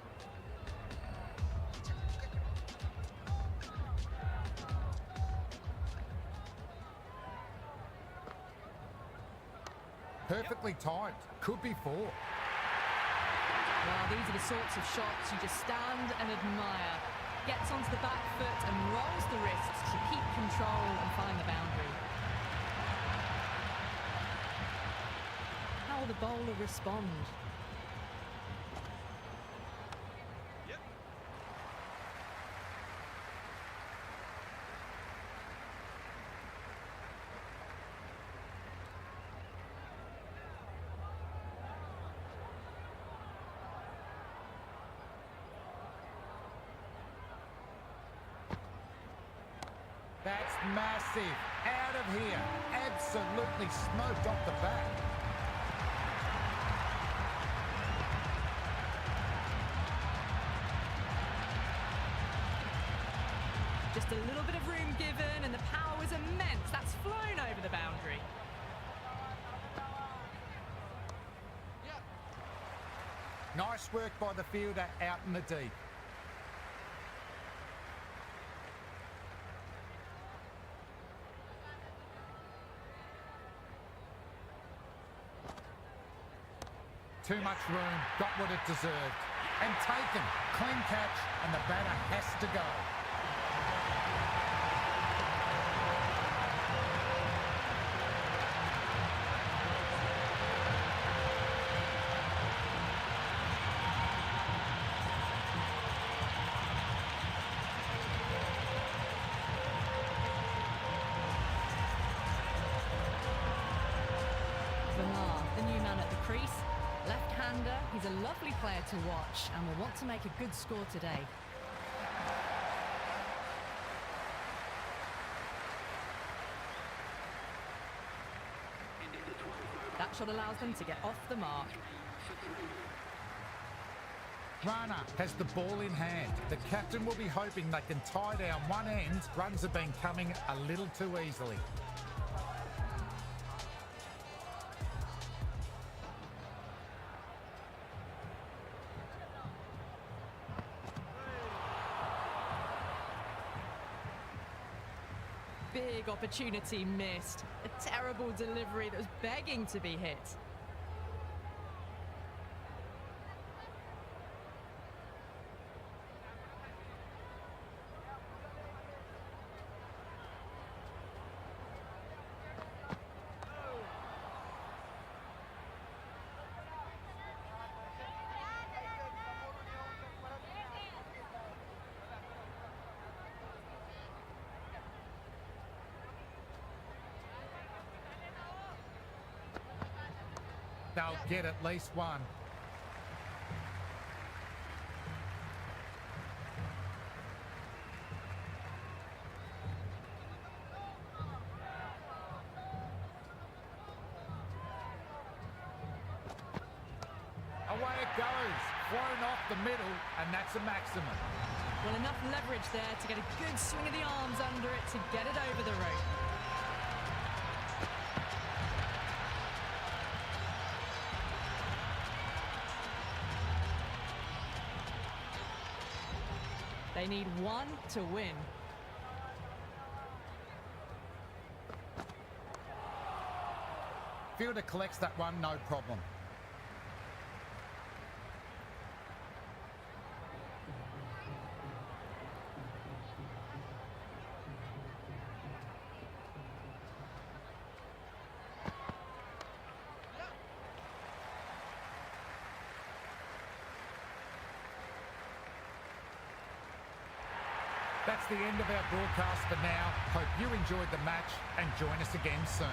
Perfectly timed. Could be four. Well, these are the sorts of shots you just stand and admire. Gets onto the back foot and rolls the wrists to keep control and find the boundary. How will the bowler respond? That's massive. Out of here. Absolutely smoked off the bat. Just a little bit of room given and the power was immense. That's flown over the boundary. Nice work by the fielder out in the deep. Too much room, got what it deserved. And taken. Clean catch, and the batter has to go. The new man at the crease. Left-hander, he's a lovely player to watch and will want to make a good score today. That shot allows them to get off the mark. Rana has the ball in hand. The captain will be hoping they can tie down one end. Runs have been coming a little too easily. big opportunity missed. A terrible delivery that was begging to be hit. They'll get at least one. Away it goes, flown off the middle, and that's a maximum. Well, enough leverage there to get a good swing of the arms under it to get it over the rope. They need one to win. Fielder collects that one, no problem. That's the end of our broadcast for now. Hope you enjoyed the match and join us again soon.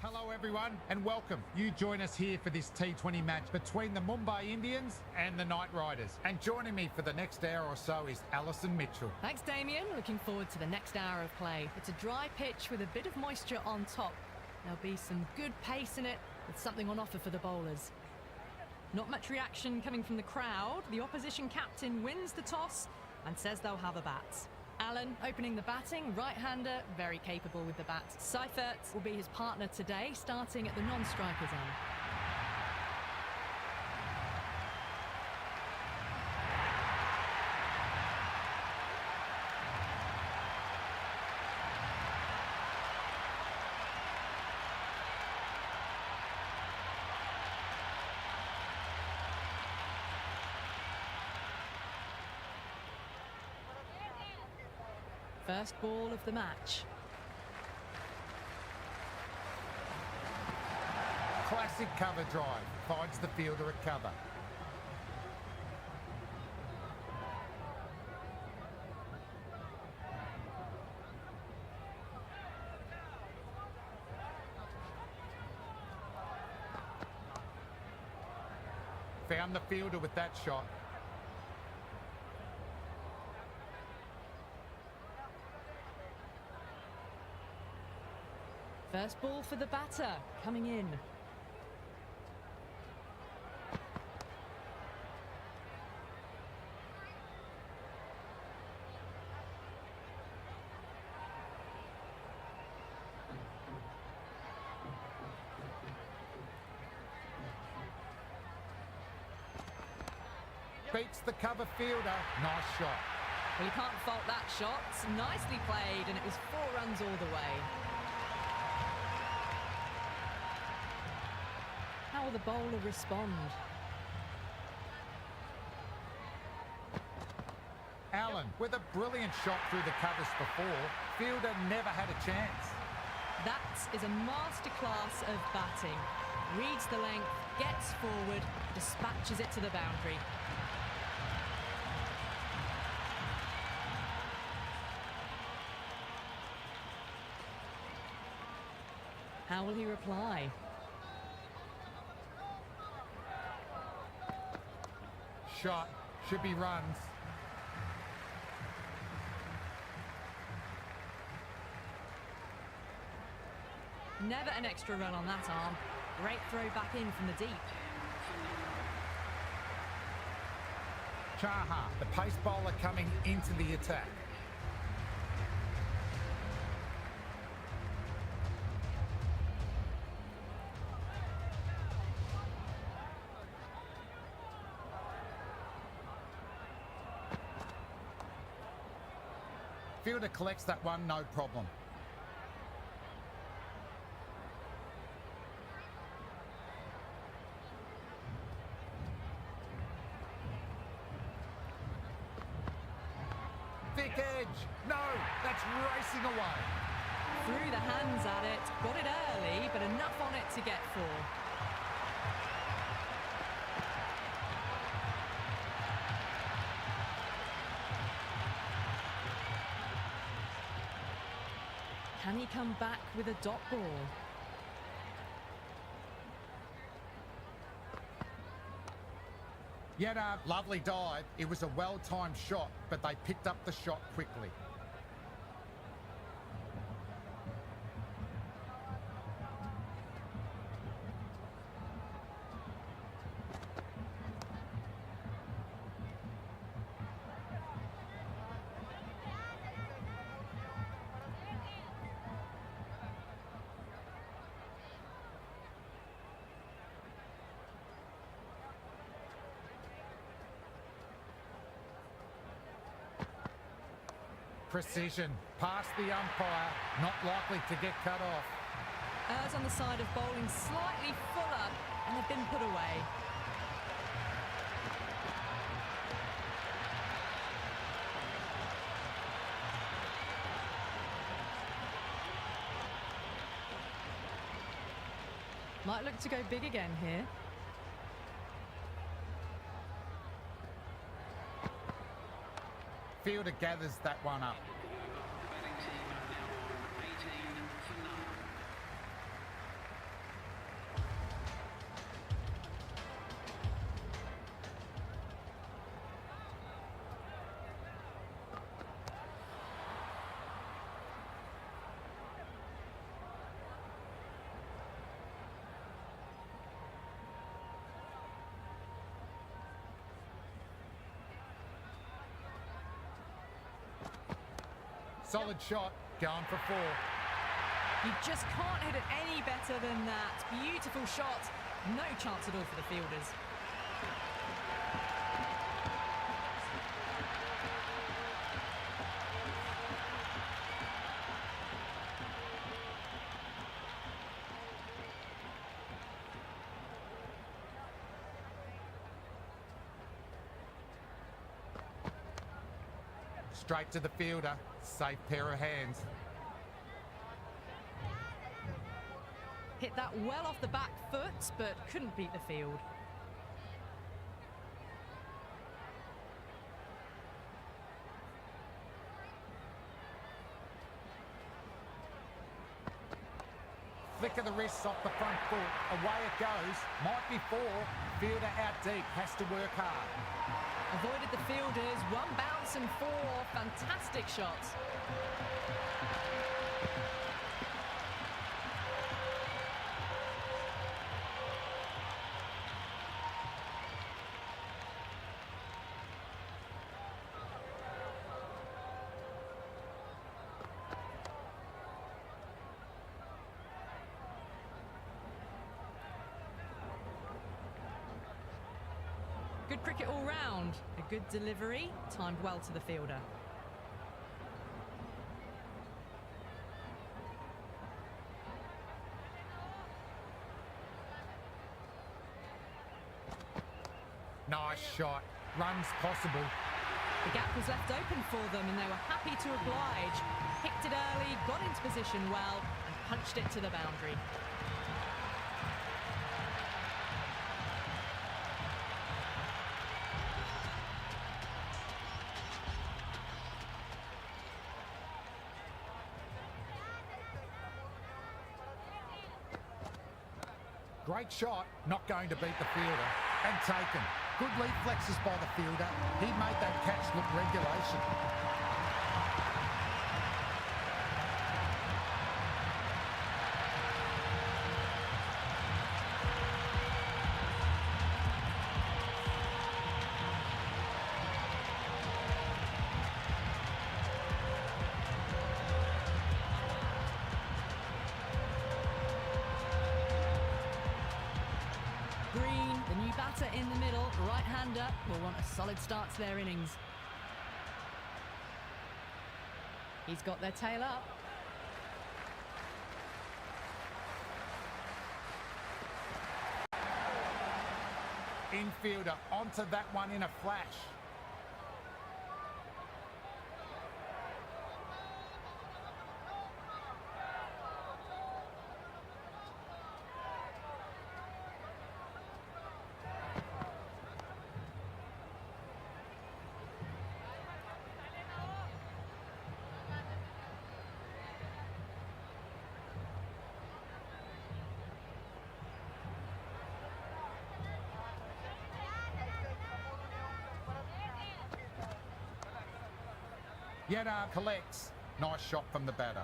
Hello everyone and welcome. You join us here for this T20 match between the Mumbai Indians and the Knight Riders. And joining me for the next hour or so is Alison Mitchell. Thanks, Damien. Looking forward to the next hour of play. It's a dry pitch with a bit of moisture on top. There'll be some good pace in it with something on offer for the bowlers. Not much reaction coming from the crowd. The opposition captain wins the toss and says they'll have a bat. Alan opening the batting, right-hander, very capable with the bat. Seifert will be his partner today, starting at the non-striker's end. First ball of the match. Classic cover drive, finds the fielder at cover. Found the fielder with that shot. First ball for the batter, coming in. Beats the cover fielder. Nice shot. Well, you can't fault that shot. Nicely played, and it was 4 runs all the way. How will the bowler respond? Allen with a brilliant shot through the covers before. Fielder never had a chance. That is a masterclass of batting. Reads the length, gets forward, dispatches it to the boundary. How will he reply? Shot. Should be runs. Never an extra run on that arm. Great throw back in from the deep. Chaha, the pace bowler coming into the attack. Fielder collects that one, no problem. Thick edge. No, that's racing away. Threw the hands at it, got it early, but enough on it to get 4. Can he come back with a dot ball? Yet lovely dive. It was a well-timed shot, but they picked up the shot quickly. Precision, past the umpire, not likely to get cut off. Errs on the side of bowling slightly fuller, and they've been put away. Might look to go big again here. Fielder gathers that one up. Batting team are now on 18 for none. Solid shot, going for 4. You just can't hit it any better than that. Beautiful shot. No chance at all for the fielders. Straight to the fielder, safe pair of hands. Hit that well off the back foot, but couldn't beat the field. Flick of the wrists off the front foot, away it goes, might be 4, fielder out deep, has to work hard. Avoided the fielders, 1 bounce and 4, fantastic shots. Good cricket all round. A good delivery, timed well to the fielder. Nice shot. Runs possible. The gap was left open for them and they were happy to oblige. Picked it early, got into position well and punched it to the boundary. Great shot, not going to beat the fielder, and taken. Good reflexes by the fielder. He made that catch look regulation. Green, the new batter in the middle, right-hander, will want a solid start to their innings. He's got their tail up. Infielder onto that one in a flash. Yenar collects. Nice shot from the batter.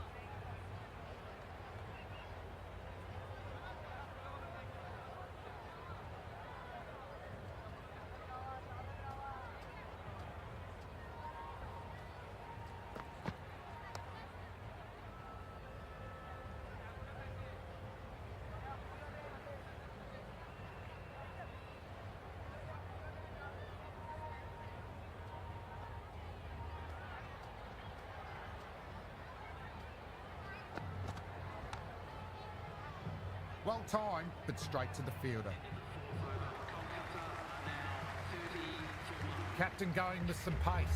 Well timed, but straight to the fielder. Captain going with some pace.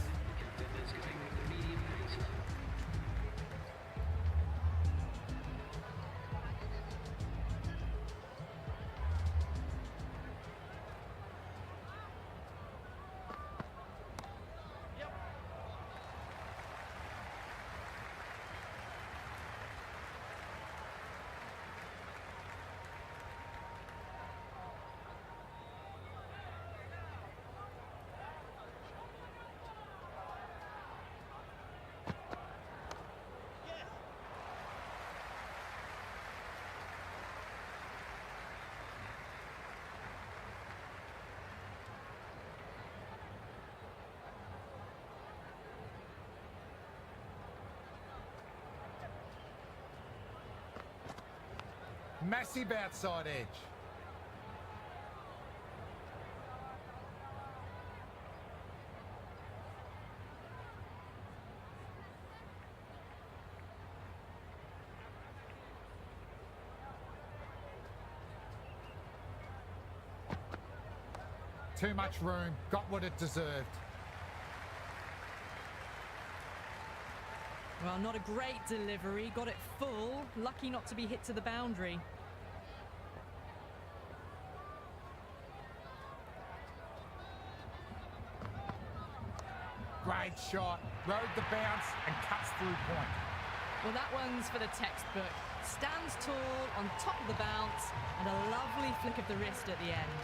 Massive outside edge. Too much room, got what it deserved. Well, not a great delivery, got it full, lucky not to be hit to the boundary. Great shot, rode the bounce and cuts through point. Well, that one's for the textbook. Stands tall on top of the bounce and a lovely flick of the wrist at the end.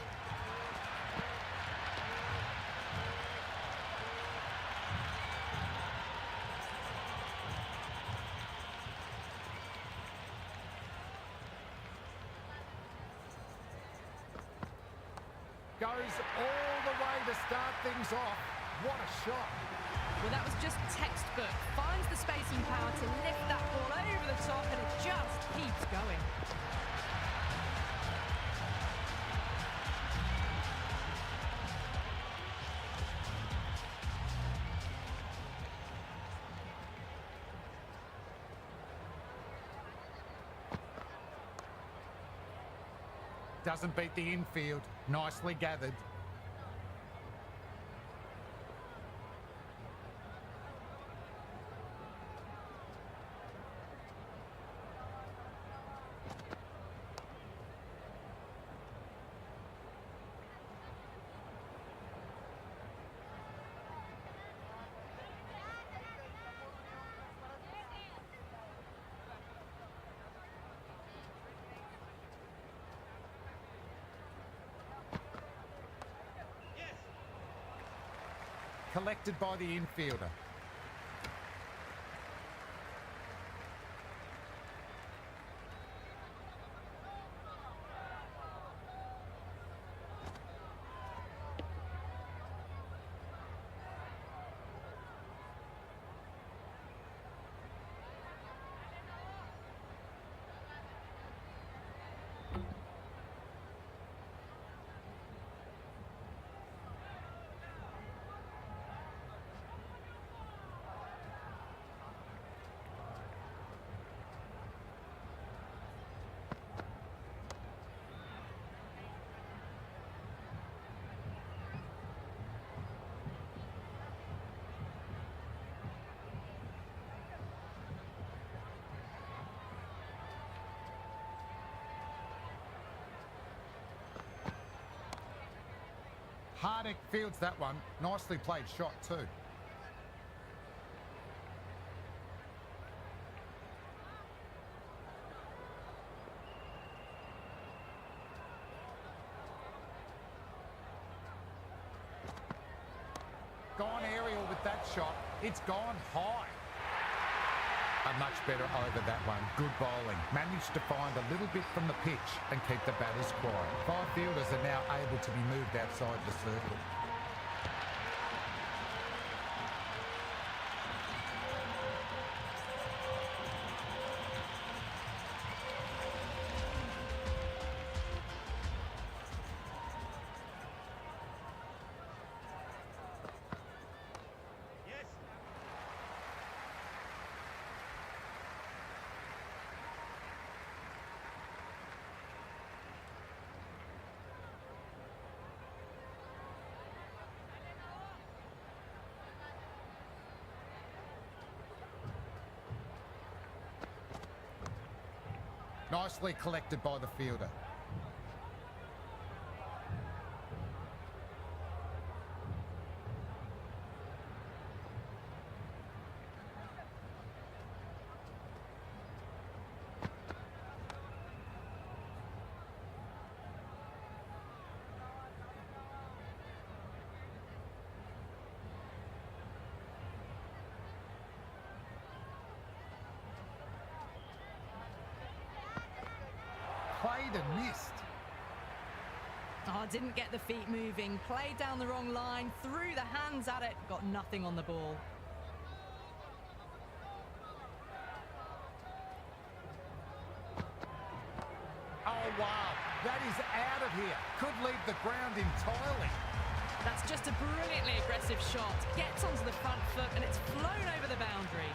Goes all the way to start things off. What a shot. Well, that was just textbook. Finds the spacing power to lift that ball over the top and it just keeps going. Doesn't beat the infield. Nicely gathered. Collected by the infielder. Hardick fields that one. Nicely played shot too. Gone aerial with that shot. It's gone high. A much better over that one. Good bowling. Managed to find a little bit from the pitch and keep the batters quiet. 5 fielders are now able to be moved outside the circle. Nicely collected by the fielder. Played and missed. Oh, didn't get the feet moving. Played down the wrong line. Threw the hands at it. Got nothing on the ball. Oh, wow. That is out of here. Could leave the ground entirely. That's just a brilliantly aggressive shot. Gets onto the front foot and it's flown over the boundary.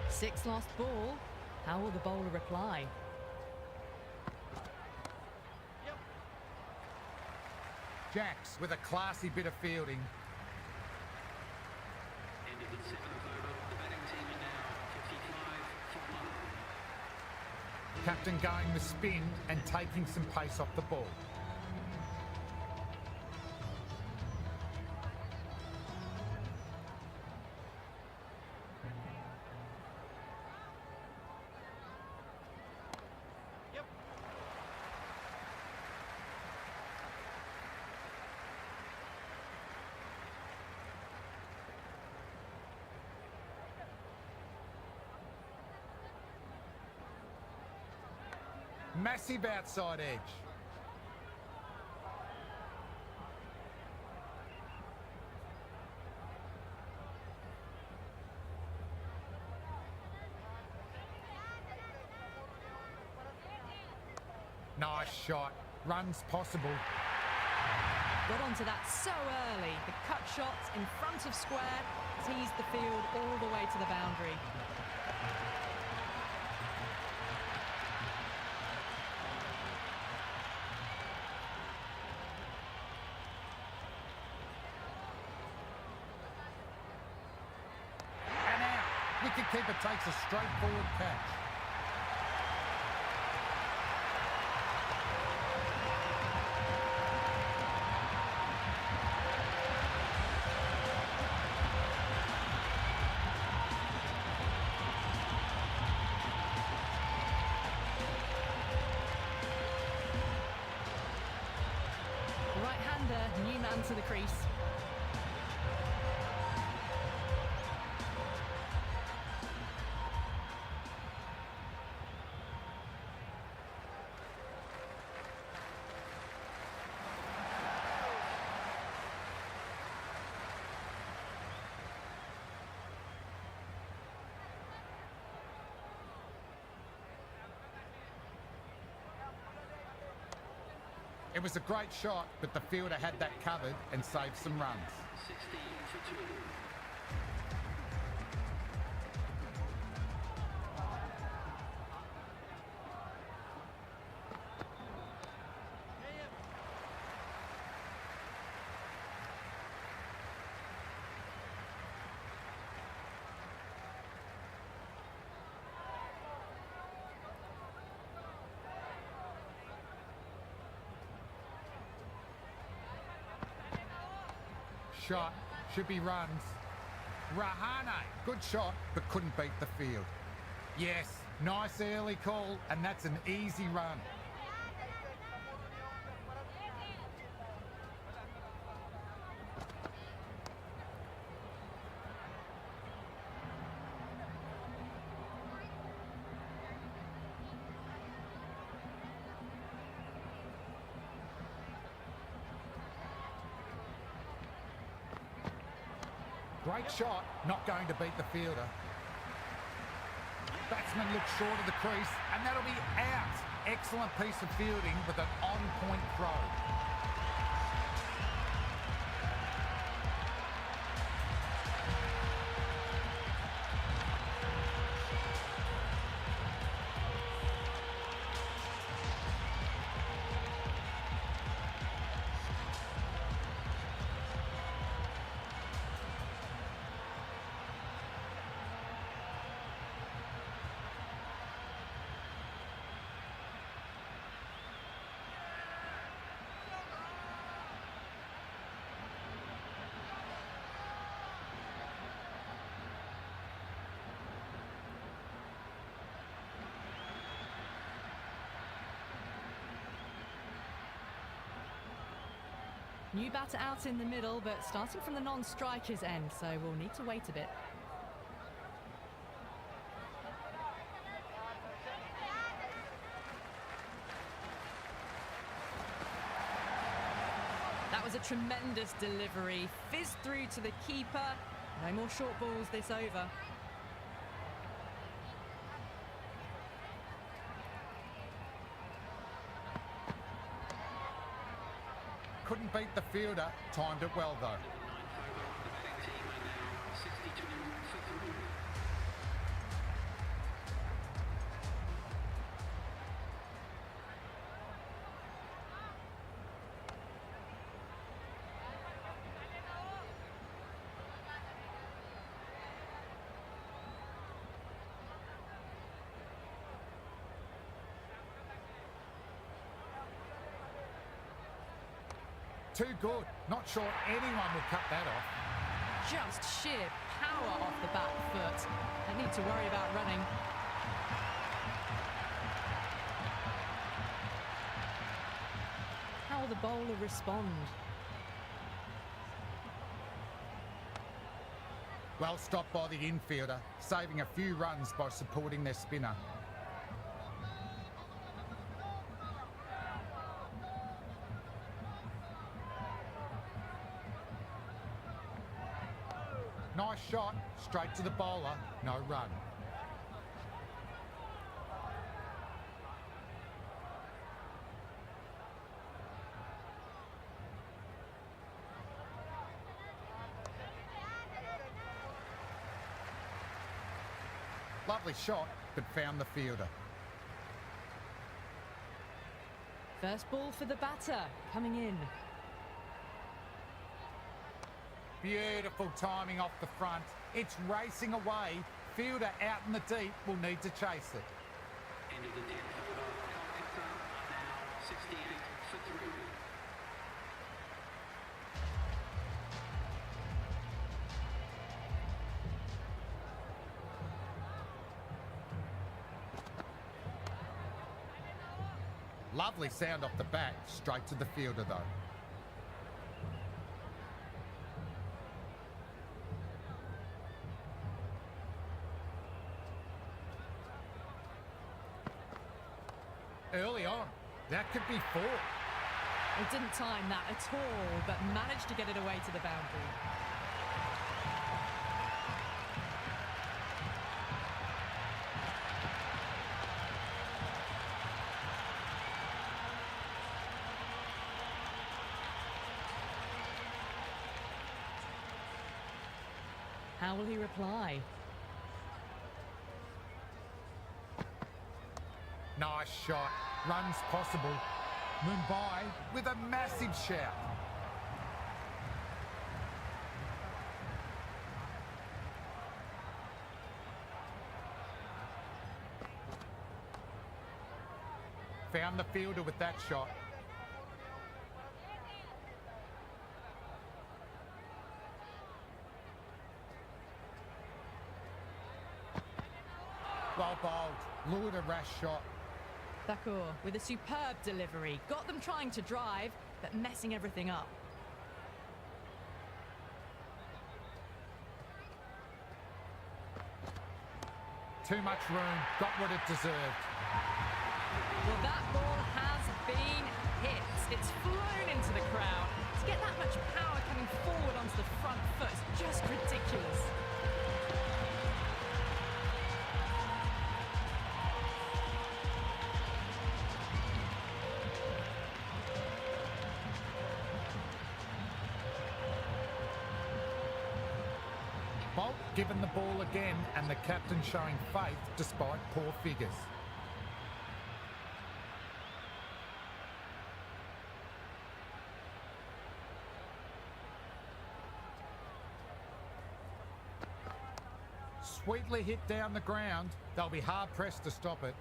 Six lost ball. How will the bowler reply? Jacks with a classy bit of fielding. End of the 7th over. The batting team is now 55 for 1. Captain going with spin and taking some pace off the ball. Massive outside edge. Nice shot. Runs possible. Got onto that so early. The cut shot in front of square teased the field all the way to the boundary. And out. Wicketkeeper takes a straightforward catch. Right-hander, new man to the crease. It was a great shot, but the fielder had that covered and saved some runs. 60 for 2. Shot, should be runs. Rahane, good shot, but couldn't beat the field. Yes, nice early call, and that's an easy run. Great shot, not going to beat the fielder. Batsman looks short of the crease, and that'll be out. Excellent piece of fielding with an on-point throw. New batter out in the middle, but starting from the non-striker's end, so we'll need to wait a bit. That was a tremendous delivery. Fizzed through to the keeper. No more short balls this over. Couldn't beat the fielder, timed it well though. Too good. Not sure anyone will cut that off. Just sheer power off the back foot. Don't need to worry about running. How will the bowler respond? Well stopped by the infielder, saving a few runs by supporting their spinner. Nice shot, straight to the bowler, no run. Lovely shot, but found the fielder. First ball for the batter, coming in. Beautiful timing off the front. It's racing away. Fielder out in the deep will need to chase it. End of the 10th over. Kolkata are now 68 for 3. Lovely sound off the bat, straight to the fielder though. Early on, that could be 4. He didn't time that at all, but managed to get it away to the boundary. How will he reply? Nice shot. Runs possible. Mumbai with a massive shout. Found the fielder with that shot. Well bowled. Lured a rash shot. Dekho with a superb delivery. Got them trying to drive, but messing everything up. Too much room. Got what it deserved. Well, that ball has been hit. It's flown into the crowd. To get that much power coming forward onto the front foot is just ridiculous. Bolt given the ball again and the captain showing faith despite poor figures. Sweetly hit down the ground. They'll be hard pressed to stop it.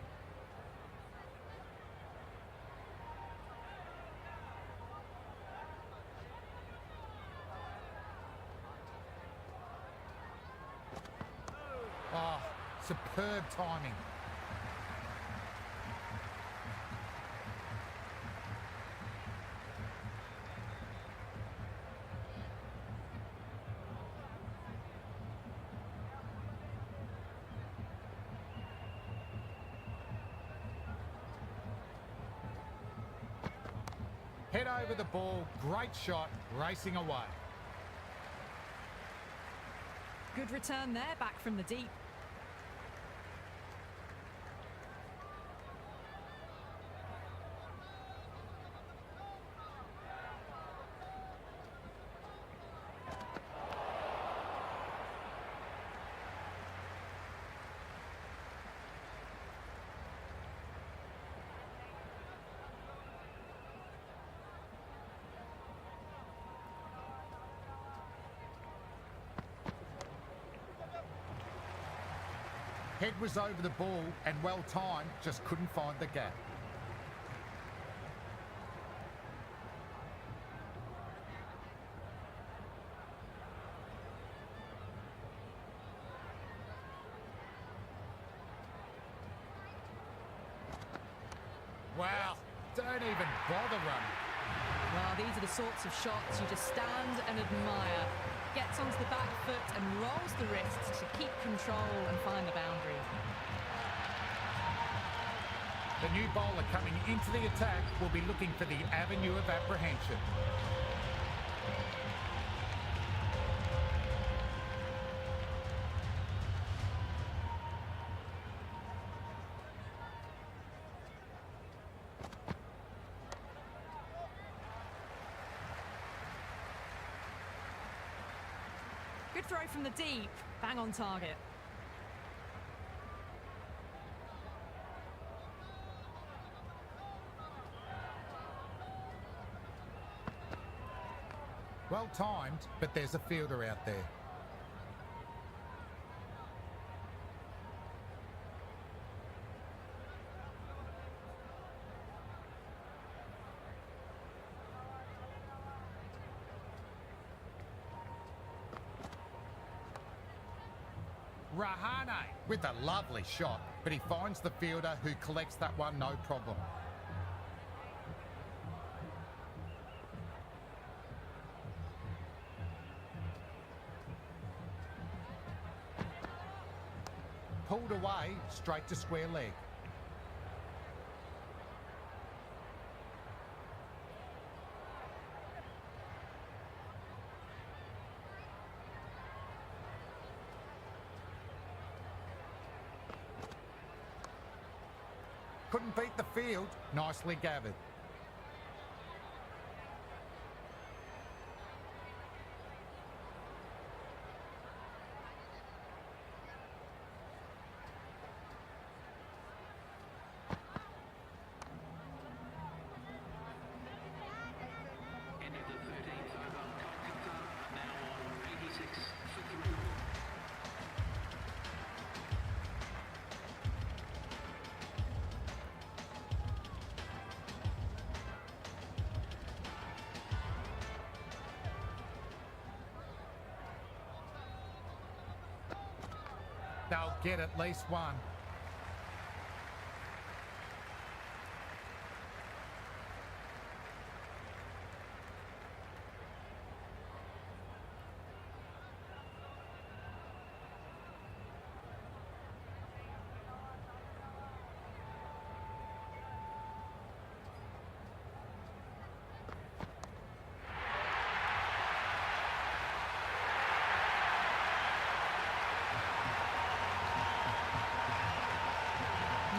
Oh, superb timing. Head over the ball, great shot, racing away. Good return there, back from the deep. Head was over the ball and well timed, just couldn't find the gap. Wow, don't even bother running. Well, these are the sorts of shots you just stand and admire. Gets onto the back foot and rolls the wrists to keep control and find the boundary. The new bowler coming into the attack will be looking for the avenue of apprehension. Good throw from the deep, bang on target. Well timed, but there's a fielder out there. Rahane with a lovely shot, but he finds the fielder who collects that one no problem. Pulled away, straight to square leg. Couldn't beat the field, nicely gathered. End of the 13th over. Kolkata are now on 86 for 3. They'll get at least one.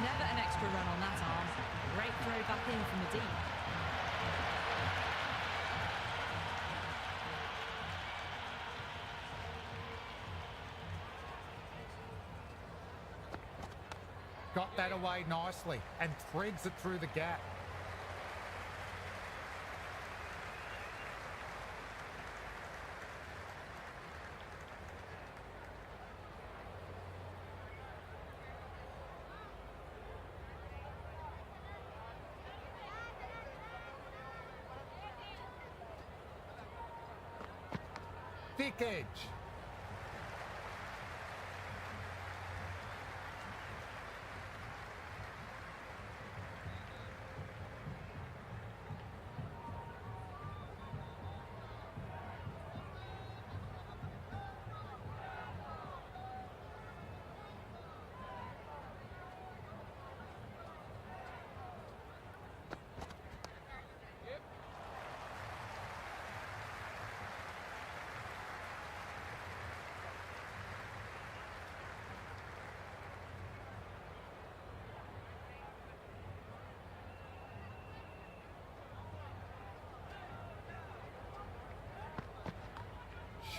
Never an extra run on that arm. Great throw back in from the deep. Got that away nicely and threads it through the gap. Thick edge.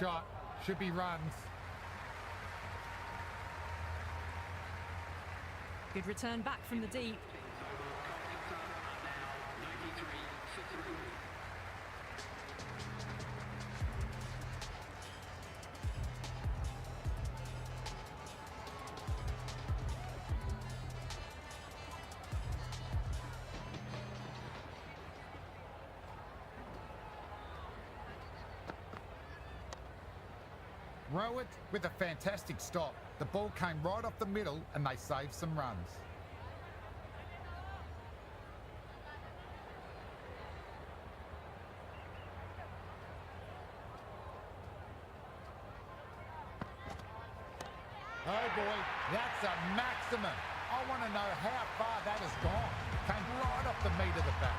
Shot. Should be runs. Good return back from the deep. Kolkata are now 93 for 3. Rowett with a fantastic stop. The ball came right off the middle and they saved some runs. Oh boy, that's a maximum. I want to know how far that has gone. Came right off the meat of the bat.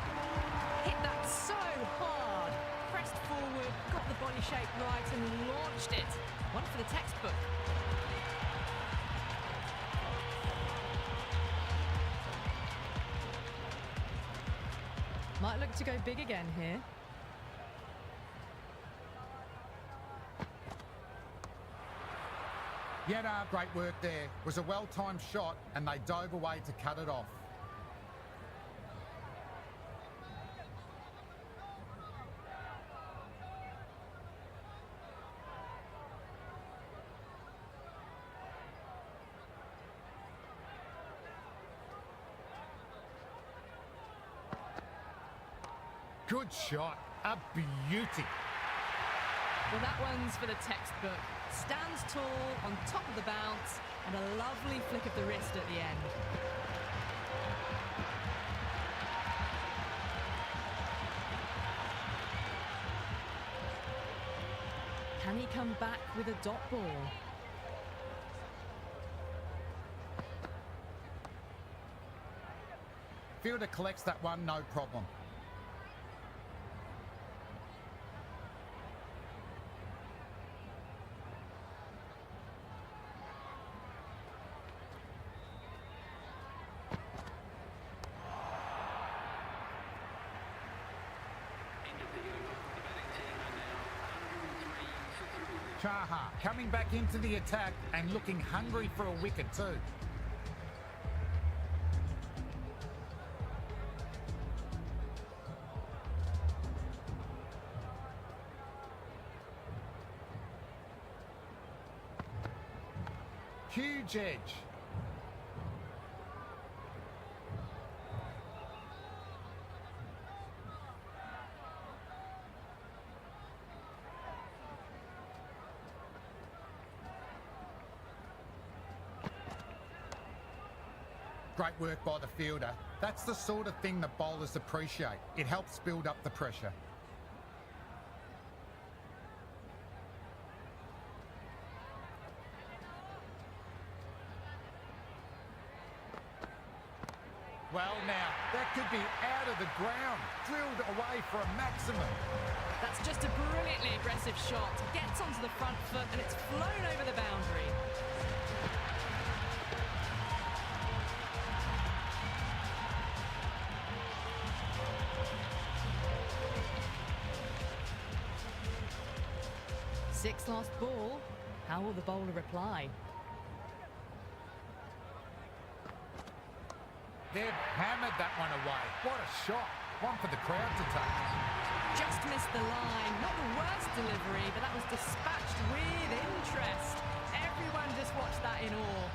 Hit that so hard. Pressed forward, got the body shape right and launched it. One for the textbook. Might look to go big again here. Yeah, great work there. Was a well-timed shot and they dove away to cut it off. Good shot. A beauty. Well, that one's for the textbook. Stands tall on top of the bounce and a lovely flick of the wrist at the end. Can he come back with a dot ball? Fielder collects that one, no problem. Chaha coming back into the attack and looking hungry for a wicket too. Huge edge. Great work by the fielder. That's the sort of thing that bowlers appreciate. It helps build up the pressure. Well now, that could be out of the ground, drilled away for a maximum. That's just a brilliantly aggressive shot. Gets onto the front foot and it's flown over the boundary. Sixth last ball. How will the bowler reply? They've hammered that one away. What a shot. One for the crowd to take. Just missed the line. Not the worst delivery, but that was dispatched with interest. Everyone just watched that in awe.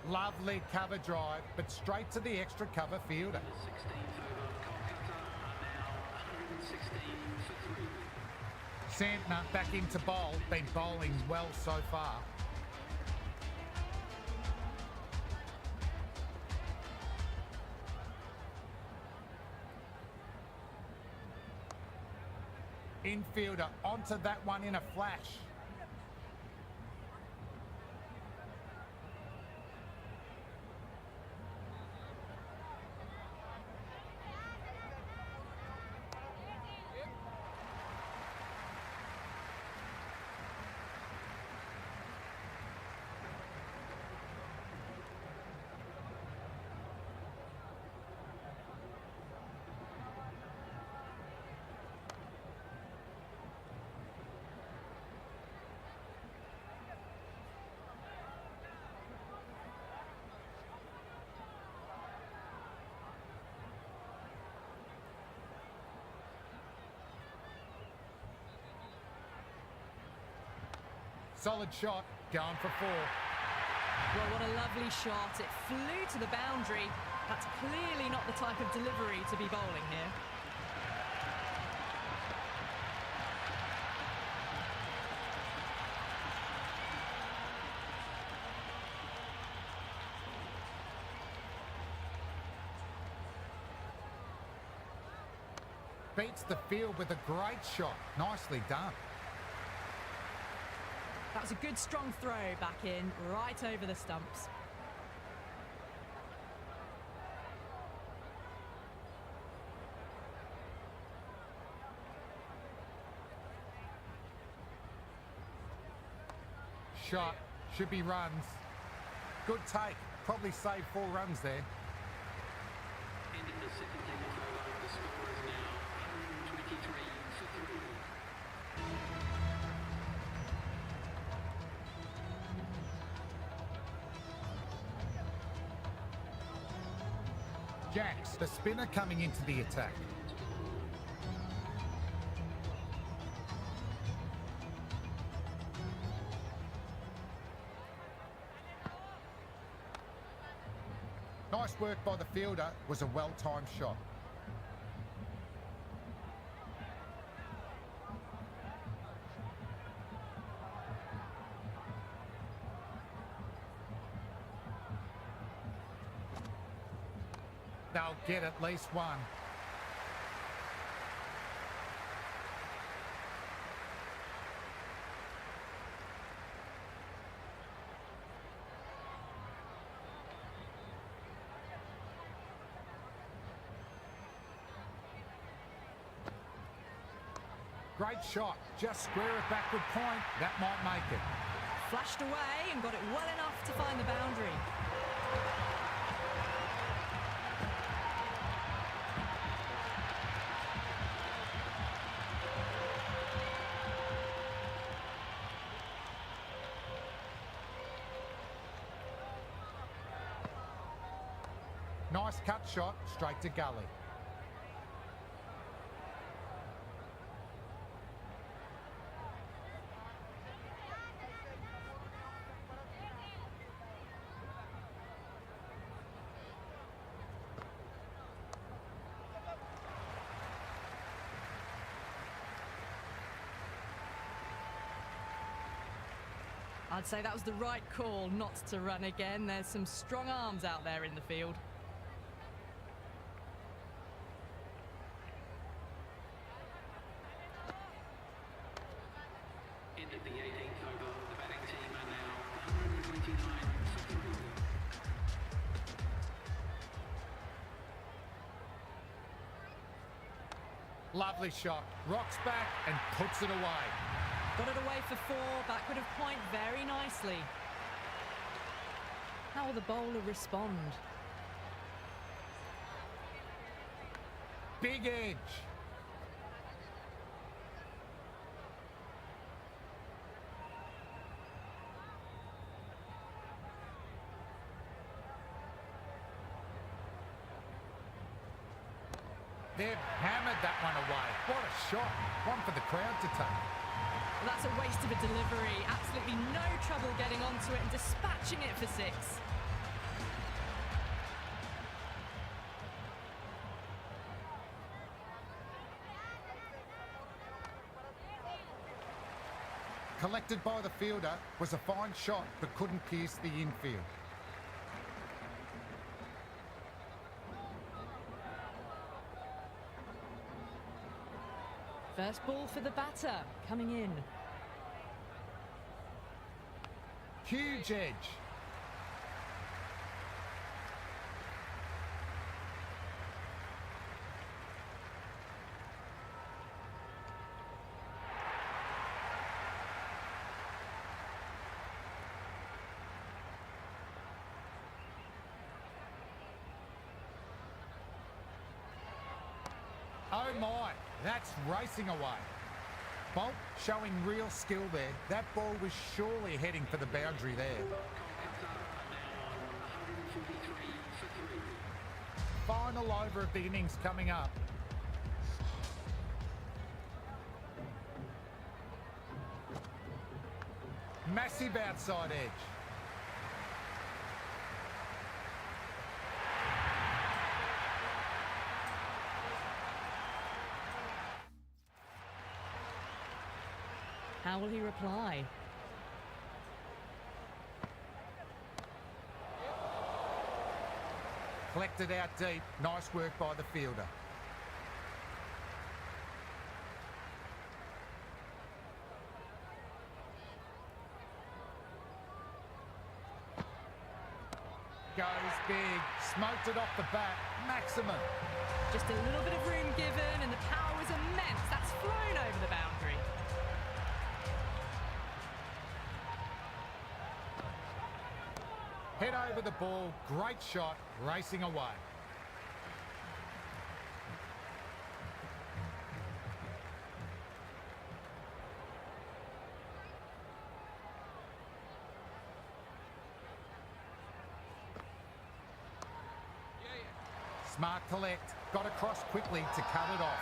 Lovely cover drive, but straight to the extra cover fielder. 16th over, Kolkata are now 116 for 3. Santner back into bowl, been bowling well so far. Infielder onto that one in a flash. Solid shot, going for 4. Well, what a lovely shot. It flew to the boundary. That's clearly not the type of delivery to be bowling here. Beats the field with a great shot. Nicely done. That was a good strong throw back in, right over the stumps. Shot, should be runs. Good take, probably saved 4 runs there. End of the 17th over, the score is now 123 for 3. Jacks, the spinner coming into the attack. Nice work by the fielder, was a well-timed shot. They'll get at least one. Great shot. Just square it back with point. That might make it. Flashed away and got it well enough to find the boundary. Nice cut shot, straight to gully. I'd say that was the right call not to run again. There's some strong arms out there in the field. End of the 18th over. The batting team are now 129 for 3. Lovely shot. Rocks back and puts it away. Got it away for 4, backward of point very nicely. How will the bowler respond? Big edge. They've hammered that one away. What a shot. One for the crowd to take. Well, that's a waste of a delivery. Absolutely no trouble getting onto it and dispatching it for 6. Collected by the fielder, was a fine shot but couldn't pierce the infield. First ball for the batter, coming in. Huge edge. Oh my, that's racing away. Bolt showing real skill there. That ball was surely heading for the boundary there. Kolkata are now on 143 for 3. Final over of the innings coming up. Massive outside edge. How will he reply? Collected out deep. Nice work by the fielder. Goes big. Smoked it off the bat. Maximum. Just a little bit of room given and the power was immense. That's flown over the boundary. Head over the ball. Great shot. Racing away. Smart collect. Got across quickly to cut it off.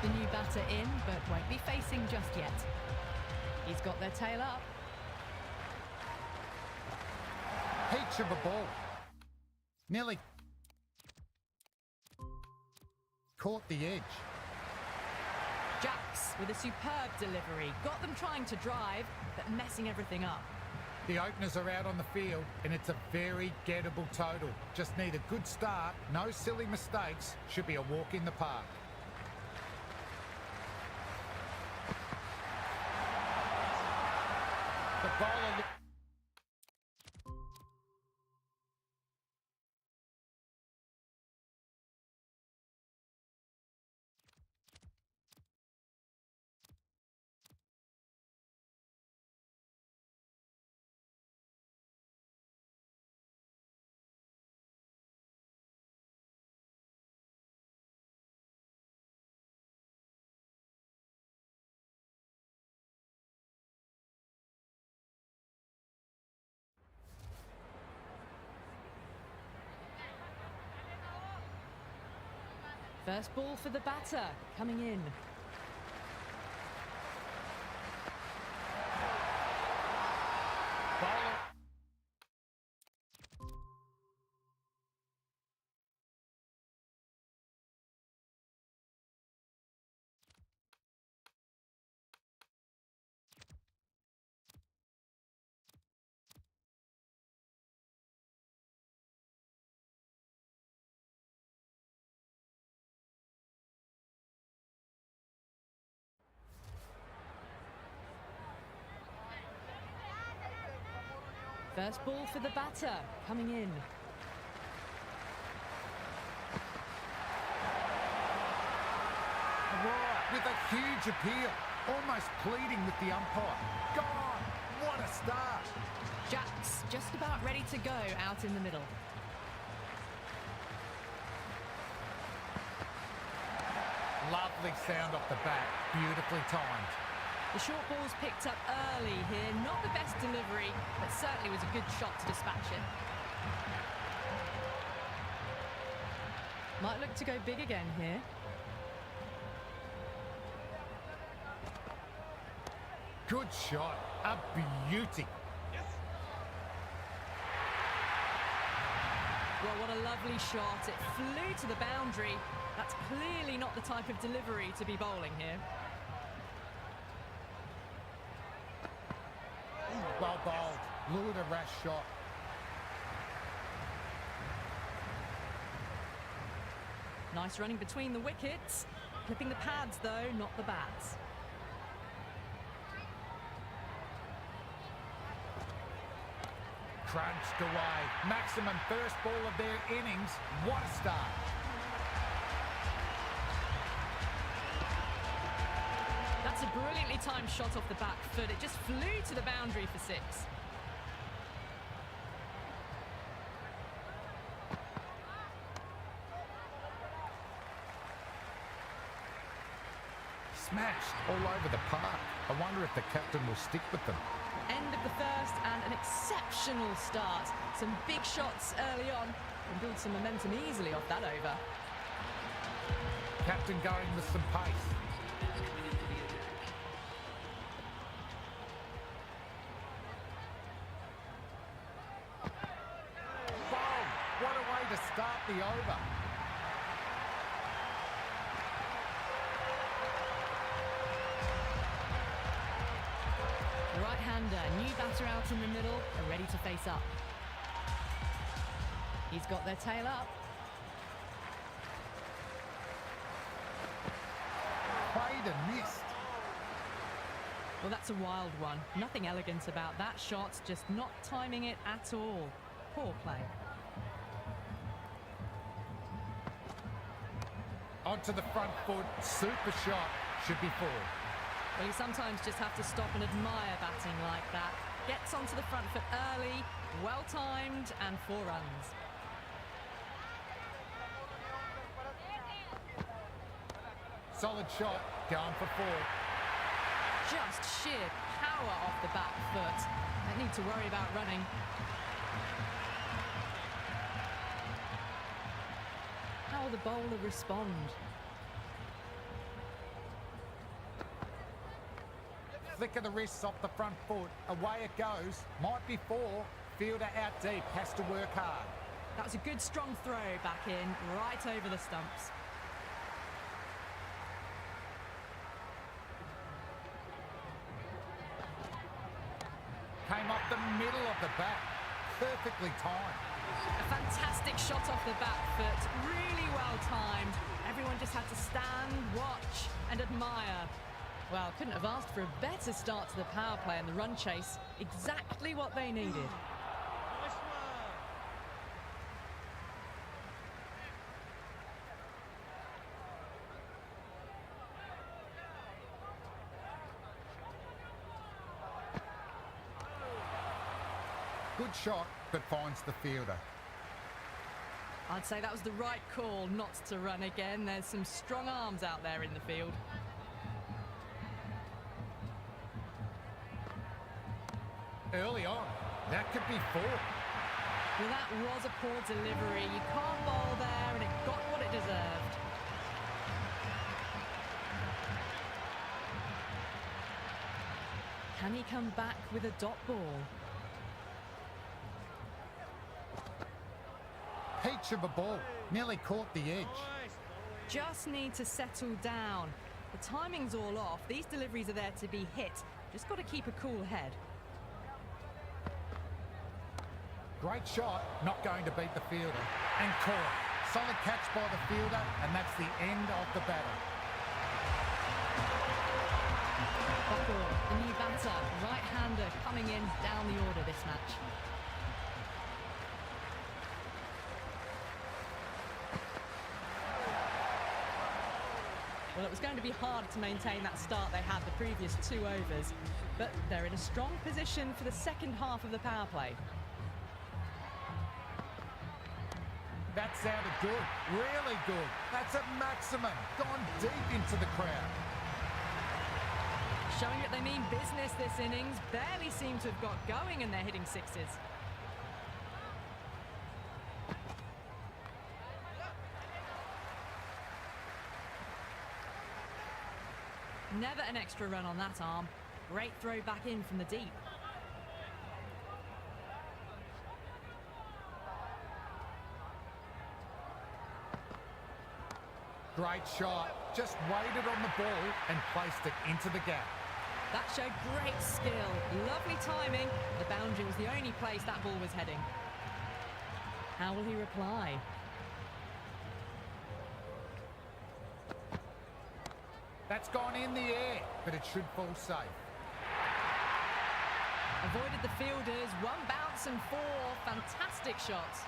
The new batter in, but won't be facing just yet. He's got their tail up. Peach of a ball. Nearly caught the edge. Jacks with a superb delivery. Got them trying to drive, but messing everything up. The openers are out on the field, and it's a very gettable total. Just need a good start, no silly mistakes. Should be a walk in the park. The bowler... First ball for the batter, coming in. Bowler... First ball for the batter, coming in. With a huge appeal, almost pleading with the umpire. Gone! What a start! Jacks just about ready to go out in the middle. Lovely sound off the bat, beautifully timed. The short ball's picked up early here. Not the best delivery, but certainly was a good shot to dispatch it. Might look to go big again here. Good shot, a beauty. Well, what a lovely shot. It flew to the boundary. That's clearly not the type of delivery to be bowling here. Well bowled, lured a rash shot. Nice running between the wickets. Clipping the pads though, not the bats. Crunched away. Maximum first ball of their innings. What a start. That's a brilliantly timed shot off the back foot. It just flew to the boundary for six. Smashed all over the park. I wonder if the captain will stick with them. End of the first and an exceptional start. Some big shots early on. Can build some momentum easily off that over. Captain going with some pace. Wow, what a way to start the over. The right-hander, new batter out in the middle, are ready to face up. He's got their tail up. Played and missed. Well, that's a wild one. Nothing elegant about that shot, just not timing it at all. Poor play. Onto the front foot, super shot, should be four. Well, you sometimes just have to stop and admire batting like that. Gets onto the front foot early, well timed, and 4 runs. Solid shot, going for 4. Just sheer power off the back foot. Don't need to worry about running. How will the bowler respond? Flick of the wrists off the front foot. Away it goes. Might be 4. Fielder out deep. Has to work hard. That was a good strong throw back in, right over the stumps. Came off the middle of the bat. Perfectly timed. A fantastic shot off the back foot, really well timed. Everyone just had to stand, watch and admire. Well, couldn't have asked for a better start to the power play and the run chase. Exactly what they needed. Good shot, but finds the fielder. I'd say that was the right call not to run again. There's some strong arms out there in the field. Early on, that could be 4. Well, that was a poor delivery. You can't bowl there, and it got what it deserved. Can he come back with a dot ball? Peach of a ball. Nearly caught the edge. Just need to settle down. The timing's all off. These deliveries are there to be hit. Just got to keep a cool head. Great shot, not going to beat the fielder. And caught. Solid catch by the fielder, and that's the end of the batter. Buckle, the new batter, right-hander coming in down the order this match. Well, it was going to be hard to maintain that start they had the previous 2 overs, but they're in a strong position for the second half of the power play. That sounded good, really good. That's a maximum, gone deep into the crowd. Showing that they mean business this innings, barely seem to have got going and they're hitting 6s. Never an extra run on that arm. Great throw back in from the deep. Great shot, just waited on the ball and placed it into the gap. That showed great skill, lovely timing. The boundary was the only place that ball was heading. How will he reply? That's gone in the air, but it should fall safe. Avoided the fielders, 1 bounce and 4. Fantastic shots.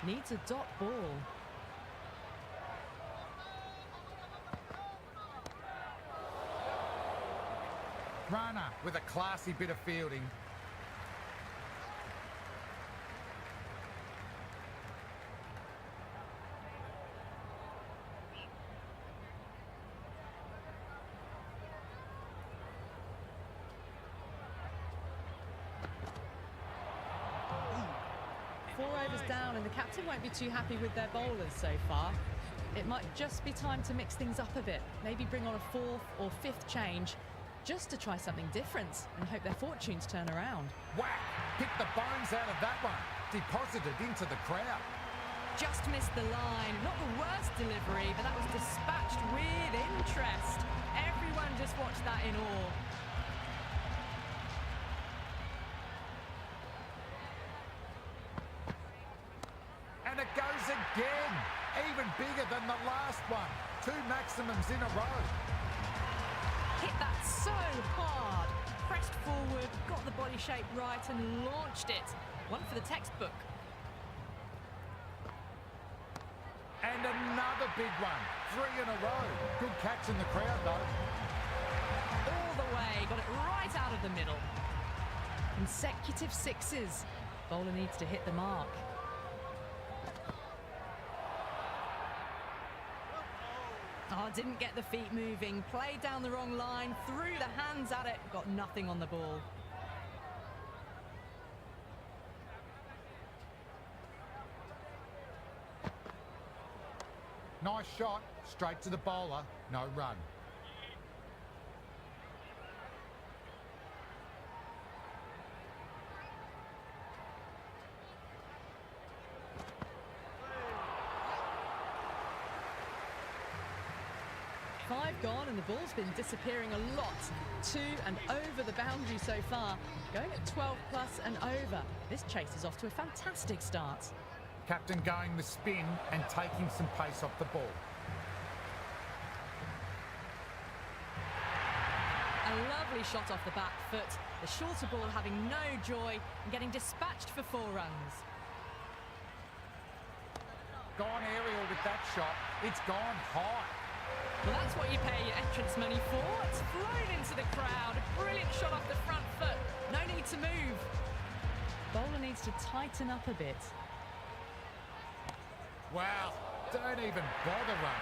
Needs a dot ball. Runner with a classy bit of fielding. Four overs down and the captain won't be too happy with their bowlers so far. It might just be time to mix things up a bit. Maybe bring on a 4th or 5th change just to try something different and hope their fortunes turn around. Whack! Picked the bones out of that one. Deposited into the crowd. Just missed the line. Not the worst delivery, but that was dispatched with interest. Everyone just watched that in awe. And it goes again. Even bigger than the last one. 2 maximums in a row. Hit that so hard. Pressed forward, got the body shape right and launched it. One for the textbook. And another big one. 3 in a row. Good catch in the crowd though. All the way, got it right out of the middle. Consecutive 6s. Bowler needs to hit the mark. Oh, didn't get the feet moving, played down the wrong line, threw the hands at it, got nothing on the ball. Nice shot, straight to the bowler, no run. Five gone and the ball's been disappearing a lot to and over the boundary so far. Going at 12 plus and over. This chase is off to a fantastic start. Captain going the spin and taking some pace off the ball. A lovely shot off the back foot. The shorter ball having no joy and getting dispatched for 4 runs. Gone aerial with that shot. It's gone high. Well, that's what you pay your entrance money for. It's flown into the crowd. A brilliant shot off the front foot. No need to move. Bowler needs to tighten up a bit. Wow, don't even bother run.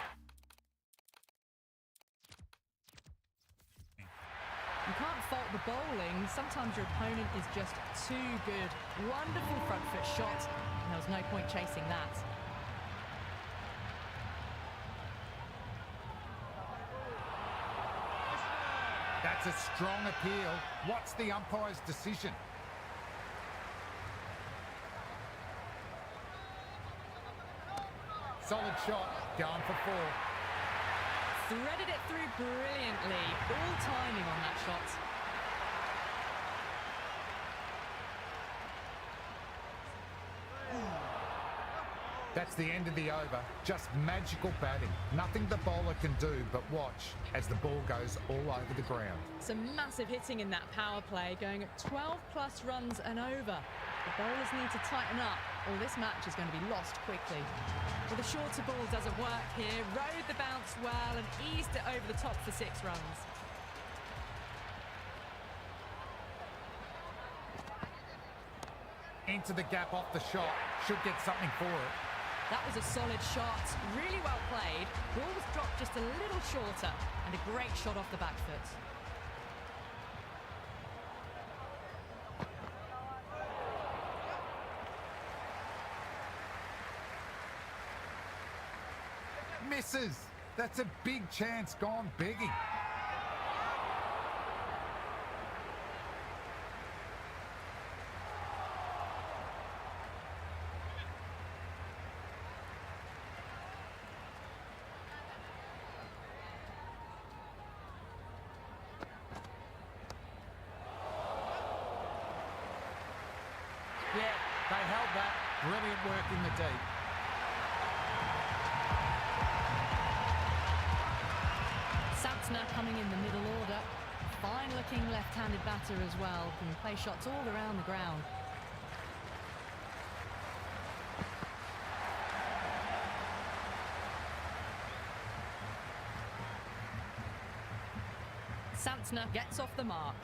You can't fault the bowling. Sometimes your opponent is just too good. Wonderful front foot shot. And there was no point chasing that. That's a strong appeal. What's the umpire's decision? Solid shot, going for 4. Threaded it through brilliantly. All timing on that shot. That's the end of the over. Just magical batting. Nothing the bowler can do but watch as the ball goes all over the ground. Some massive hitting in that power play, going at 12 plus runs and over. The bowlers need to tighten up, or this match is going to be lost quickly. Well, the shorter ball doesn't work here. Rode the bounce well and eased it over the top for 6 runs. Into the gap off the shot. Should get something for it. That was a solid shot, really well played. Ball was dropped just a little shorter, and a great shot off the back foot. Misses. That's a big chance gone begging. Yeah, they held that. Brilliant work in the deep. Santner coming in the middle order. Fine-looking left-handed batter as well. Can play shots all around the ground. Santner gets off the mark.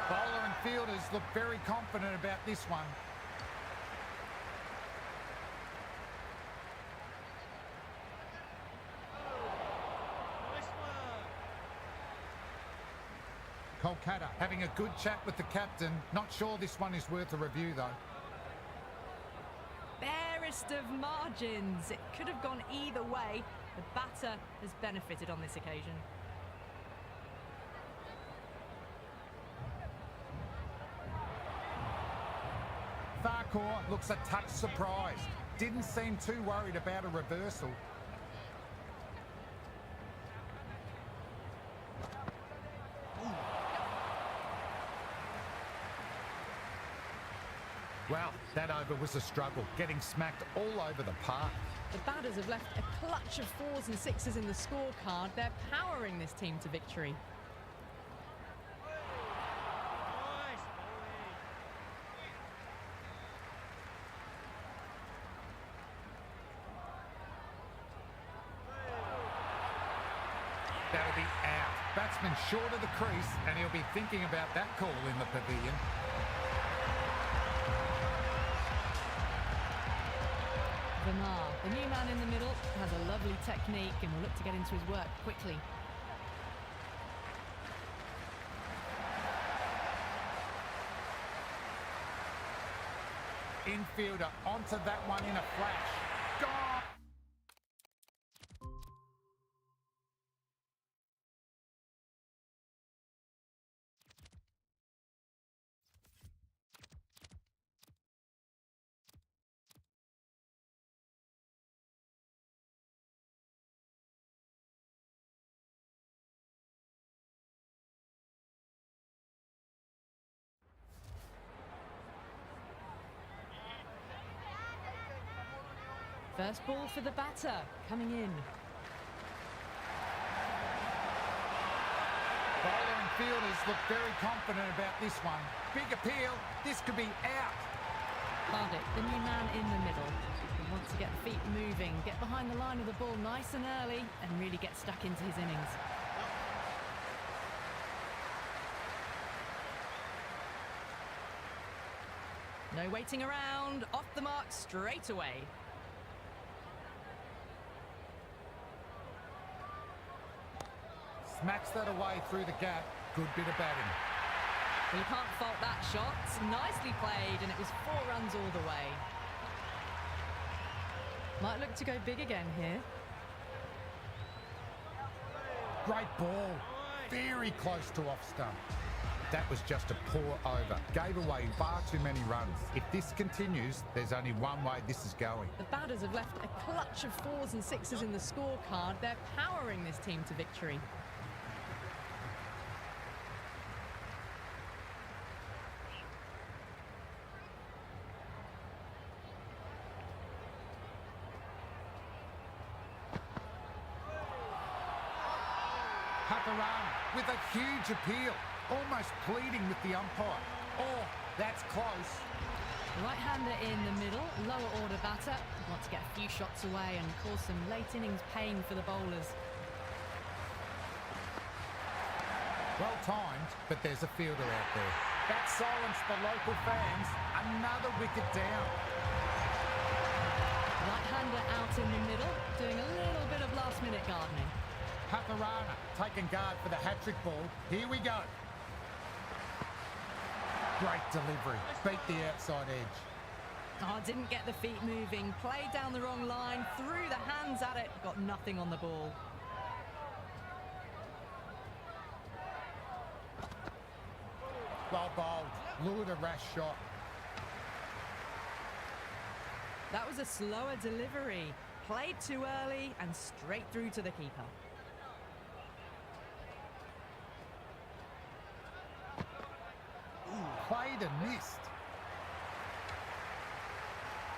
Bowler and fielders look very confident about this one. Kolkata having a good chat with the captain. Not sure this one is worth a review though. Barest of margins. It could have gone either way. The batter has benefited on this occasion. Farquhar looks a touch surprised. Didn't seem too worried about a reversal. Well, that over was a struggle, getting smacked all over the park. The batters have left a clutch of 4s and 6s in the scorecard. They're powering this team to victory. That'll be out. Batsman short of the crease, and he'll be thinking about that call in the pavilion. The new man in the middle has a lovely technique and will look to get into his work quickly. Infielder onto that one in a flash. Gone! First ball for the batter, coming in. Bowler and fielders look very confident about this one. Big appeal, this could be out. Hardick, the new man in the middle. He wants to get the feet moving, get behind the line of the ball nice and early, and really get stuck into his innings. No waiting around, off the mark straight away. Smacks that away through the gap. Good bit of batting. Well, you can't fault that shot. Nicely played, and it was 4 runs all the way. Might look to go big again here. Great ball. Very close to off stump. That was just a poor over. Gave away far too many runs. If this continues, there's only one way this is going. The batters have left a clutch of 4s and 6s in the scorecard. They're powering this team to victory. With a huge appeal, almost pleading with the umpire. Oh, that's close. Right-hander in the middle, lower order batter. Want to get a few shots away and cause some late innings pain for the bowlers. Well timed, but there's a fielder out there. That silenced the local fans. Another wicket down. Right-hander out in the middle, doing a little bit of last-minute gardening. Paparana taking guard for the hat-trick ball. Here we go. Great delivery. Beat the outside edge. Oh, didn't get the feet moving. Played down the wrong line. Threw the hands at it. Got nothing on the ball. Well bowled. Lured a rash shot. That was a slower delivery. Played too early and straight through to the keeper. Played and missed.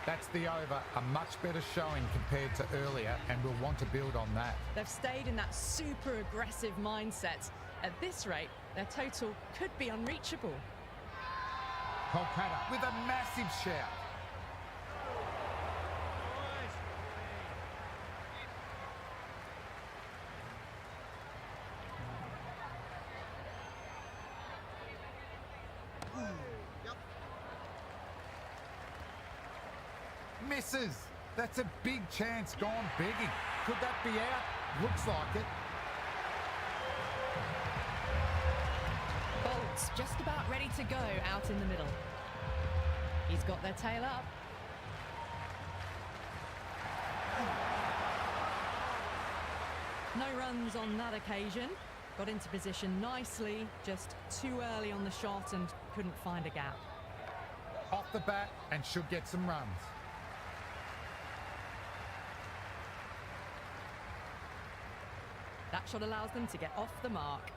That's the over. A much better showing compared to earlier, and we'll want to build on that. They've stayed in that super aggressive mindset. At this rate, their total could be unreachable. Kolkata with a massive shout. Misses. That's a big chance gone begging. Could that be out? Looks like it. Bolt's just about ready to go out in the middle. He's got their tail up. No runs on that occasion. Got into position nicely, just too early on the shot and couldn't find a gap. Off the bat and should get some runs. That shot allows them to get off the mark.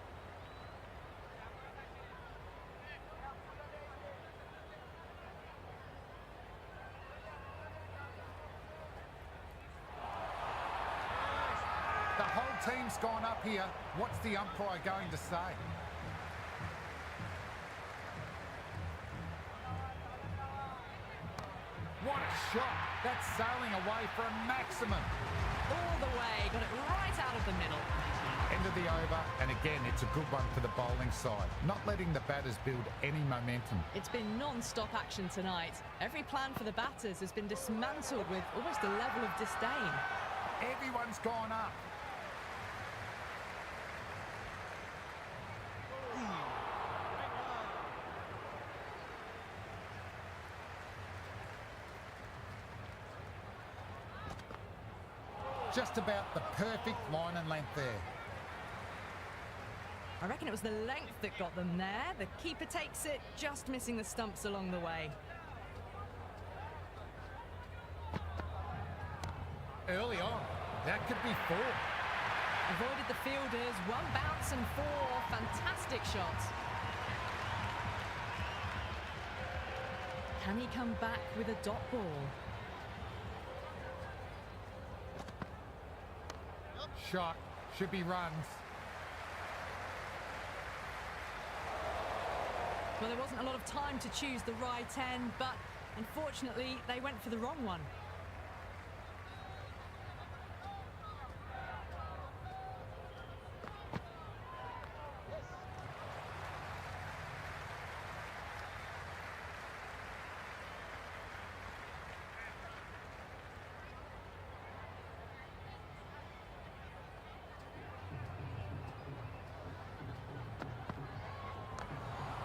The whole team's gone up here. What's the umpire going to say? What a shot. That's sailing away for a maximum. All the way, got it right out of the middle. End of the over, and again, it's a good one for the bowling side, not letting the batters build any momentum. It's been non-stop action tonight. Every plan for the batters has been dismantled with almost a level of disdain. Everyone's gone up. Just about the perfect line and length there. I reckon it was the length that got them there. The keeper takes it, just missing the stumps along the way. Early on, that could be 4. Avoided the fielders, 1 bounce and 4. Fantastic shots. Can he come back with a dot ball? Shot, should be runs. Well, there wasn't a lot of time to choose the right end, but unfortunately they went for the wrong one.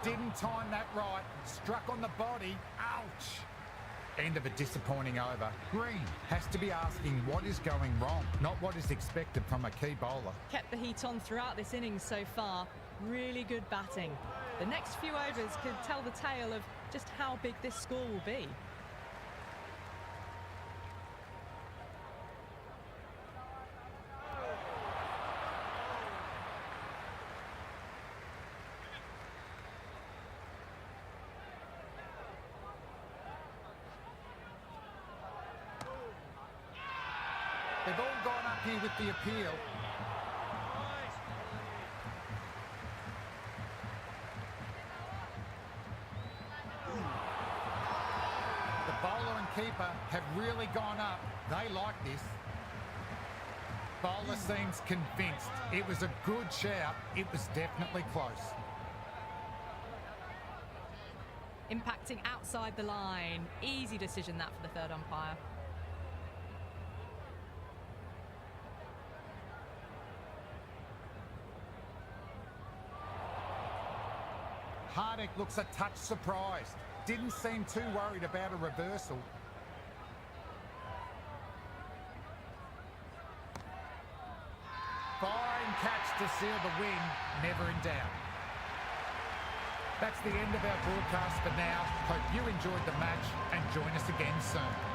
Didn't time that right. Struck on the body. Ouch. End of a disappointing over. Green has to be asking what is going wrong, not what is expected from a key bowler. Kept the heat on throughout this innings so far. Really good batting. The next few overs could tell the tale of just how big this score will be. They've all gone up here with the appeal. The bowler and keeper have really gone up. They like this. Bowler seems convinced. It was a good shout. It was definitely close. Impacting outside the line. Easy decision that for the third umpire. Hardick looks a touch surprised. Didn't seem too worried about a reversal. Fine catch to seal the win, never in doubt. That's the end of our broadcast for now. Hope you enjoyed the match and join us again soon.